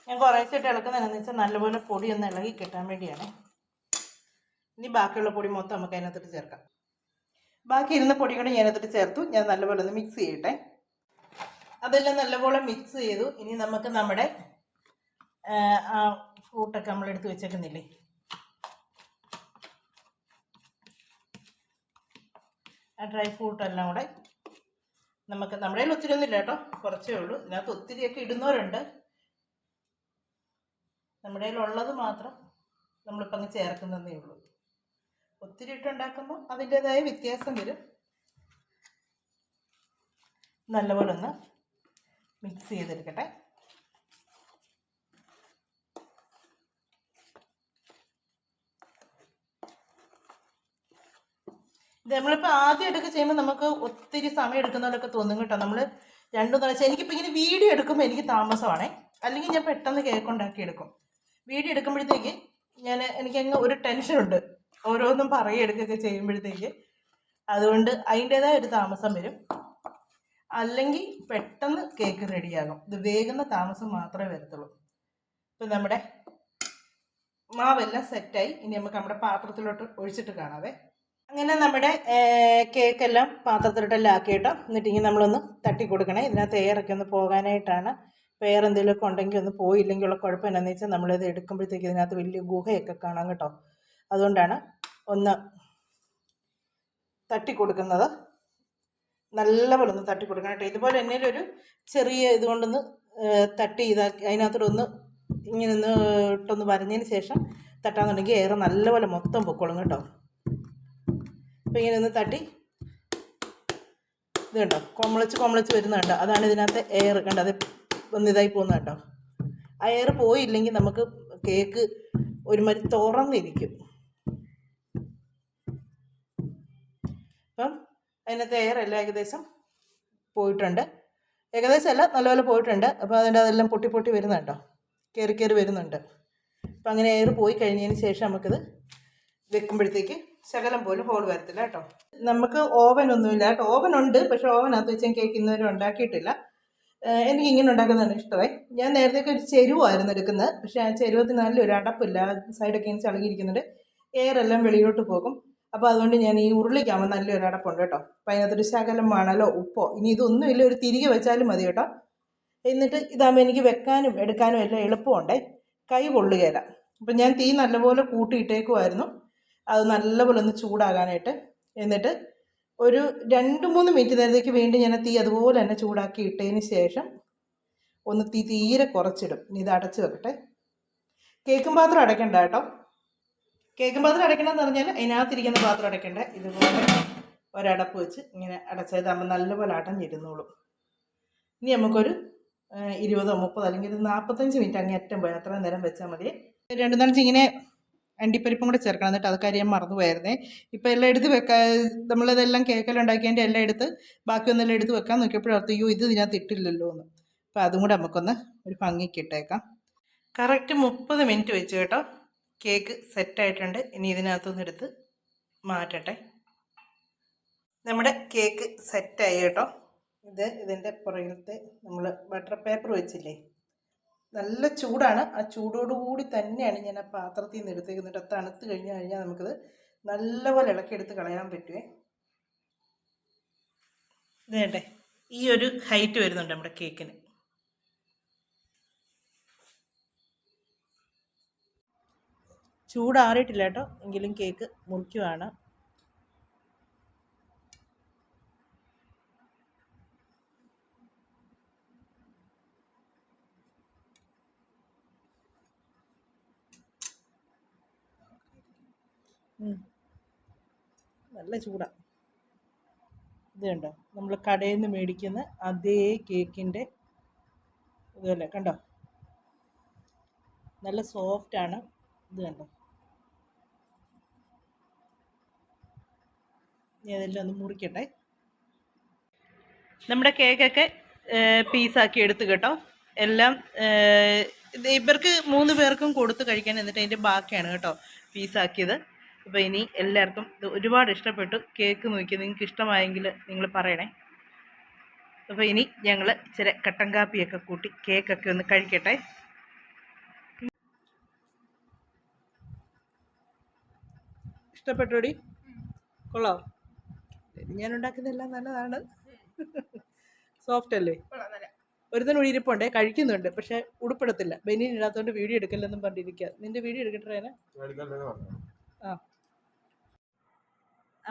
ഞാൻ കുറേശ്ശായിട്ട് ഇളക്കുന്നതെന്ന് വെച്ചാൽ നല്ലപോലെ പൊടി ഒന്ന് ഇളകി കിട്ടാൻ വേണ്ടിയാണ്. ഇനി ബാക്കിയുള്ള പൊടി മൊത്തം നമുക്ക് അതിനകത്തോട്ട് ചേർക്കാം. ബാക്കി ഇരുന്ന പൊടി കൂടി ഞാനതിട്ട് ചേർത്തു. ഞാൻ നല്ലപോലെ ഒന്ന് മിക്സ് ചെയ്യട്ടെ. അതെല്ലാം നല്ലപോലെ മിക്സ് ചെയ്തു. ഇനി നമുക്ക് നമ്മുടെ ഫ്രൂട്ടൊക്കെ നമ്മളെടുത്ത് വെച്ചേക്കുന്നില്ലേ, ആ ഡ്രൈ ഫ്രൂട്ടെല്ലാം കൂടെ നമുക്ക്, നമ്മുടെ കയ്യിൽ ഒത്തിരി ഒന്നും ഇല്ല കേട്ടോ, കുറച്ചേ ഉള്ളൂ. ഇതിനകത്ത് ഒത്തിരിയൊക്കെ ഇടുന്നവരുണ്ട്. നമ്മുടെ കയ്യിലുള്ളത് മാത്രം നമ്മളിപ്പോൾ അങ്ങ് ചേർക്കുന്നതേ ഉള്ളൂ. ഒത്തിരി ഇട്ടുണ്ടാക്കുമ്പോൾ അതിൻ്റേതായ വ്യത്യാസം വരും. നല്ലപോലെ ഒന്ന് മിക്സ് ചെയ്തെടുക്കട്ടെ. ഇത് നമ്മളിപ്പോൾ ആദ്യമായിട്ടൊക്കെ ചെയ്യുമ്പോൾ നമുക്ക് ഒത്തിരി സമയം എടുക്കുന്നവരൊക്കെ തോന്നും കേട്ടോ. നമ്മൾ രണ്ടും തവണ എനിക്കിപ്പോൾ ഇങ്ങനെ വീഡിയോ എടുക്കുമ്പോൾ എനിക്ക് താമസമാണേ. അല്ലെങ്കിൽ ഞാൻ പെട്ടെന്ന് കേക്ക് ഉണ്ടാക്കി എടുക്കും. വീഡിയോ എടുക്കുമ്പോഴത്തേക്ക് എനിക്കങ്ങ് ഒരു ടെൻഷനുണ്ട്, ഓരോന്നും എടുക്കുകയൊക്കെ ചെയ്യുമ്പോഴത്തേക്ക്. അതുകൊണ്ട് അതിൻ്റേതായ ഒരു താമസം വരും. അല്ലെങ്കിൽ പെട്ടെന്ന് കേക്ക് റെഡിയാകും. ഇത് വേഗുന്ന താമസം മാത്രമേ വരത്തുള്ളൂ. ഇപ്പം നമ്മുടെ മാവെല്ലാം സെറ്റായി. ഇനി നമുക്ക് നമ്മുടെ പാത്രത്തിലോട്ട് ഒഴിച്ചിട്ട് കാണാവേ. അങ്ങനെ നമ്മുടെ കേക്കെല്ലാം പാത്രത്തിലോട്ടെല്ലാം ആക്കിയിട്ടോ. എന്നിട്ട് ഇങ്ങനെ നമ്മളൊന്ന് തട്ടി കൊടുക്കണേ. ഇതിനകത്ത് എയറൊക്കെ ഒന്ന് പോകാനായിട്ടാണ്. വേറെ എന്തെങ്കിലുമൊക്കെ ഉണ്ടെങ്കിൽ ഒന്ന് പോയില്ലെങ്കിൽ ഉള്ള കുഴപ്പം എന്താണെന്ന് വെച്ചാൽ നമ്മളിത് എടുക്കുമ്പോഴത്തേക്ക് ഇതിനകത്ത് വലിയ ഗുഹയൊക്കെ കാണാം കേട്ടോ. അതുകൊണ്ടാണ് ഒന്ന് തട്ടി കൊടുക്കുന്നത്. നല്ലപോലെ ഒന്ന് തട്ടി കൊടുക്കണം കേട്ടോ. ഇതുപോലെ എന്തെങ്കിലും ഒരു ചെറിയ ഇതുകൊണ്ടൊന്ന് തട്ടി ഇതാക്കി അതിനകത്തോടൊന്ന് ഇങ്ങനെ ഒന്ന് ഇട്ടൊന്ന് വരഞ്ഞതിന് ശേഷം തട്ടാന്നുണ്ടെങ്കിൽ എയർ നല്ലപോലെ മൊത്തം പൊക്കോളും കേട്ടോ. അപ്പോൾ ഇങ്ങനെ ഒന്ന് തട്ടി, ഇത് കണ്ടോ കൊമളിച്ച് വരുന്നുണ്ടോ, അതാണ് ഇതിനകത്ത് എയർ കണ്ടോ. അത് ഒന്ന് ഇതായി പോകുന്ന കേട്ടോ. ആ എയർ പോയില്ലെങ്കിൽ നമുക്ക് കേക്ക് ഒരുമാതിരി തുറന്നിരിക്കും. അപ്പം അതിനകത്ത് എയർ എല്ലാം ഏകദേശം പോയിട്ടുണ്ട്. ഏകദേശം അല്ല, നല്ലപോലെ പോയിട്ടുണ്ട്. അപ്പോൾ അതിൻ്റെ അതെല്ലാം പൊട്ടി വരുന്നുണ്ടോ, കയറി വരുന്നുണ്ട്. അപ്പം അങ്ങനെ എയർ പോയി കഴിഞ്ഞതിന് ശേഷം നമുക്കിത് വെക്കുമ്പോഴത്തേക്ക് ശകലം പോലും ഹോൾ വരത്തില്ല കേട്ടോ. നമുക്ക് ഓവനൊന്നുമില്ല കേട്ടോ. ഓവനുണ്ട്, പക്ഷേ ഓവനകത്ത് വെച്ചാൽ കേക്ക് ഇന്നുവരെ ഉണ്ടാക്കിയിട്ടില്ല. എനിക്ക് ഇങ്ങനെ ഉണ്ടാക്കുന്നതാണ് ഇഷ്ടമായി. ഞാൻ നേരത്തേക്ക് ഒരു ചെരുവായിരുന്നു എടുക്കുന്നത്, പക്ഷേ ആ ചെരുവത്തിന് നല്ലൊരു അടപ്പില്ല, സൈഡൊക്കെ ഇങ്ങനെ ചളുകിയിരിക്കുന്നുണ്ട്, എയറെല്ലാം വെളിയിലോട്ട് പോകും. അപ്പോൾ അതുകൊണ്ട് ഞാൻ ഈ ഉരുളിക്കാകുമ്പോൾ നല്ലൊരു അടപ്പുണ്ട് കേട്ടോ. അപ്പോൾ അതിനകത്തൊരു ശകലം മണലോ ഉപ്പോ ഇനി ഇതൊന്നുമില്ല, ഒരു തിരികെ വെച്ചാലും മതി കേട്ടോ. എന്നിട്ട് ഇതാകുമ്പോൾ എനിക്ക് വെക്കാനും എടുക്കാനും എല്ലാം എളുപ്പമുണ്ടേ, കൈ പൊള്ളുകയില്ല. അപ്പം ഞാൻ തീ നല്ലപോലെ കൂട്ടിയിട്ടേക്കുമായിരുന്നു, അത് നല്ലപോലെ ഒന്ന് ചൂടാകാനായിട്ട്. എന്നിട്ട് ഒരു 2-3 മിനിറ്റ് നേരത്തേക്ക് വീണ്ടും ഞാൻ തീ അതുപോലെ തന്നെ ചൂടാക്കി ഇട്ടതിന് ശേഷം ഒന്ന് തീരെ കുറച്ചിടും. ഇനി ഇത് അടച്ച് വെക്കട്ടെ. കേക്കും പാത്രം അടയ്ക്കണ്ട കേട്ടോ. കേക്കും പാത്രം അടയ്ക്കണമെന്ന് പറഞ്ഞാൽ അതിനകത്തിരിക്കുന്ന പാത്രം അടയ്ക്കണ്ട. ഇതുപോലെ ഒരടപ്പ് വെച്ച് ഇങ്ങനെ അടച്ചതാകുമ്പോൾ നല്ലപോലെ അടഞ്ഞിരുന്നോളും. ഇനി നമുക്കൊരു 20-30 അല്ലെങ്കിൽ 45 മിനിറ്റ് അങ്ങേറ്റം പോയി അത്രയും നേരം വെച്ചാൽ മതി. 2-4 ഇങ്ങനെ അണ്ടിപ്പരിപ്പും കൂടെ ചേർക്കണം. എന്നിട്ട് അത് കാര്യം മറന്നു പോയായിരുന്നേ. ഇപ്പോൾ എല്ലാം എടുത്ത് വെക്കാൻ, നമ്മളിതെല്ലാം കേക്കെല്ലാം ഉണ്ടാക്കിയതിൻ്റെ എല്ലാം എടുത്ത് ബാക്കിയൊന്നെല്ലാം എടുത്ത് വെക്കാൻ നോക്കിയപ്പോഴത്തെ ഇത് ഇതിനകത്ത് ഇട്ടില്ലല്ലോ എന്ന്. അപ്പോൾ അതും കൂടെ നമുക്കൊന്ന് ഒരു ഭംഗിക്ക് ഇട്ടേക്കാം. കറക്റ്റ് 30 മിനിറ്റ് വെച്ച് കേട്ടോ. കേക്ക് സെറ്റായിട്ടുണ്ട്. ഇനി ഇതിനകത്തൊന്ന് എടുത്ത് മാറ്റട്ടെ. നമ്മുടെ കേക്ക് സെറ്റായി കേട്ടോ. ഇതിൻ്റെ പുറകിലത്തെ നമ്മൾ ബട്ടർ പേപ്പർ വെച്ചില്ലേ, നല്ല ചൂടാണ്. ആ ചൂടോടുകൂടി തന്നെയാണ് ഞാൻ ആ പാത്രത്തിൽ നിന്ന് എടുത്തേക്കുന്നിട്ട്. തണുത്ത് കഴിഞ്ഞാൽ നമുക്കിത് നല്ലപോലെ ഇളക്കിയെടുത്ത് കളയാൻ പറ്റുമേ. ഇതേട്ടെ, ഈ ഒരു ഹൈറ്റ് വരുന്നുണ്ട് നമ്മുടെ കേക്കിന്. ചൂടാറിയിട്ടില്ല കേട്ടോ, എങ്കിലും കേക്ക് മുറിക്കുവാണ്. നല്ല ചൂടാണ്. ഇത് കണ്ടോ, നമ്മൾ കടയിൽ നിന്ന് മേടിക്കുന്ന അതേ കേക്കിൻ്റെ ഇതുപോലെ കണ്ടോ, നല്ല സോഫ്റ്റാണ്. ഇത് കണ്ടോ, ഞാൻ ഇതെല്ലാം ഒന്ന് മുറിക്കട്ടെ. നമ്മുടെ കേക്കൊക്കെ പീസാക്കി എടുത്ത് കേട്ടോ. എല്ലാം ഇവർക്ക് 3 പേർക്കും കൊടുത്ത് കഴിക്കാൻ, എന്നിട്ട് അതിൻ്റെ ബാക്കിയാണ് കേട്ടോ പീസാക്കിയത്. അപ്പോൾ ഇനി എല്ലാവർക്കും ഇത് ഒരുപാട് ഇഷ്ടപ്പെട്ടു. കേക്ക് നോക്കി നിങ്ങൾക്ക് ഇഷ്ടമായെങ്കിൽ നിങ്ങൾ പറയണേ. അപ്പോൾ ഇനി ഞങ്ങൾ ഇച്ചിരി കട്ടൻ കാപ്പിയൊക്കെ കൂട്ടി കേക്കൊക്കെ ഒന്ന് കഴിക്കട്ടെ. ഇഷ്ടപ്പെട്ടോടി? കൊള്ളാം. ഞാൻ ഉണ്ടാക്കുന്നതെല്ലാം നല്ലതാണ്. സോഫ്റ്റ് അല്ലേ? ഒരുത്തൻ ഇരിപ്പുണ്ടേ, കഴിക്കുന്നുണ്ട്, പക്ഷെ ഉടുപ്പെടുത്തില്ല. ബനിയൻ ഇടാത്തതുകൊണ്ട് വീഡിയോ എടുക്കല്ലെന്നും പറഞ്ഞിരിക്കുക. നിന്റെ വീഡിയോ എടുക്കട്ടെ. ആ,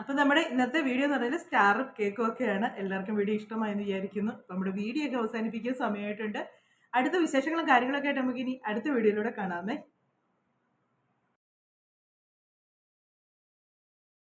അപ്പം നമ്മുടെ ഇന്നത്തെ വീഡിയോ എന്ന് പറയുന്നത് സ്റ്റാറും കേക്കും ഒക്കെയാണ്. എല്ലാവർക്കും വീഡിയോ ഇഷ്ടമായെന്ന് വിചാരിക്കുന്നു. നമ്മുടെ വീഡിയോ ഒക്കെ അവസാനിപ്പിക്കുന്ന സമയമായിട്ടുണ്ട്. അടുത്ത വിശേഷങ്ങളും കാര്യങ്ങളൊക്കെ ആയിട്ട് നമുക്ക് ഇനി അടുത്ത വീഡിയോയിലൂടെ കാണാമേ.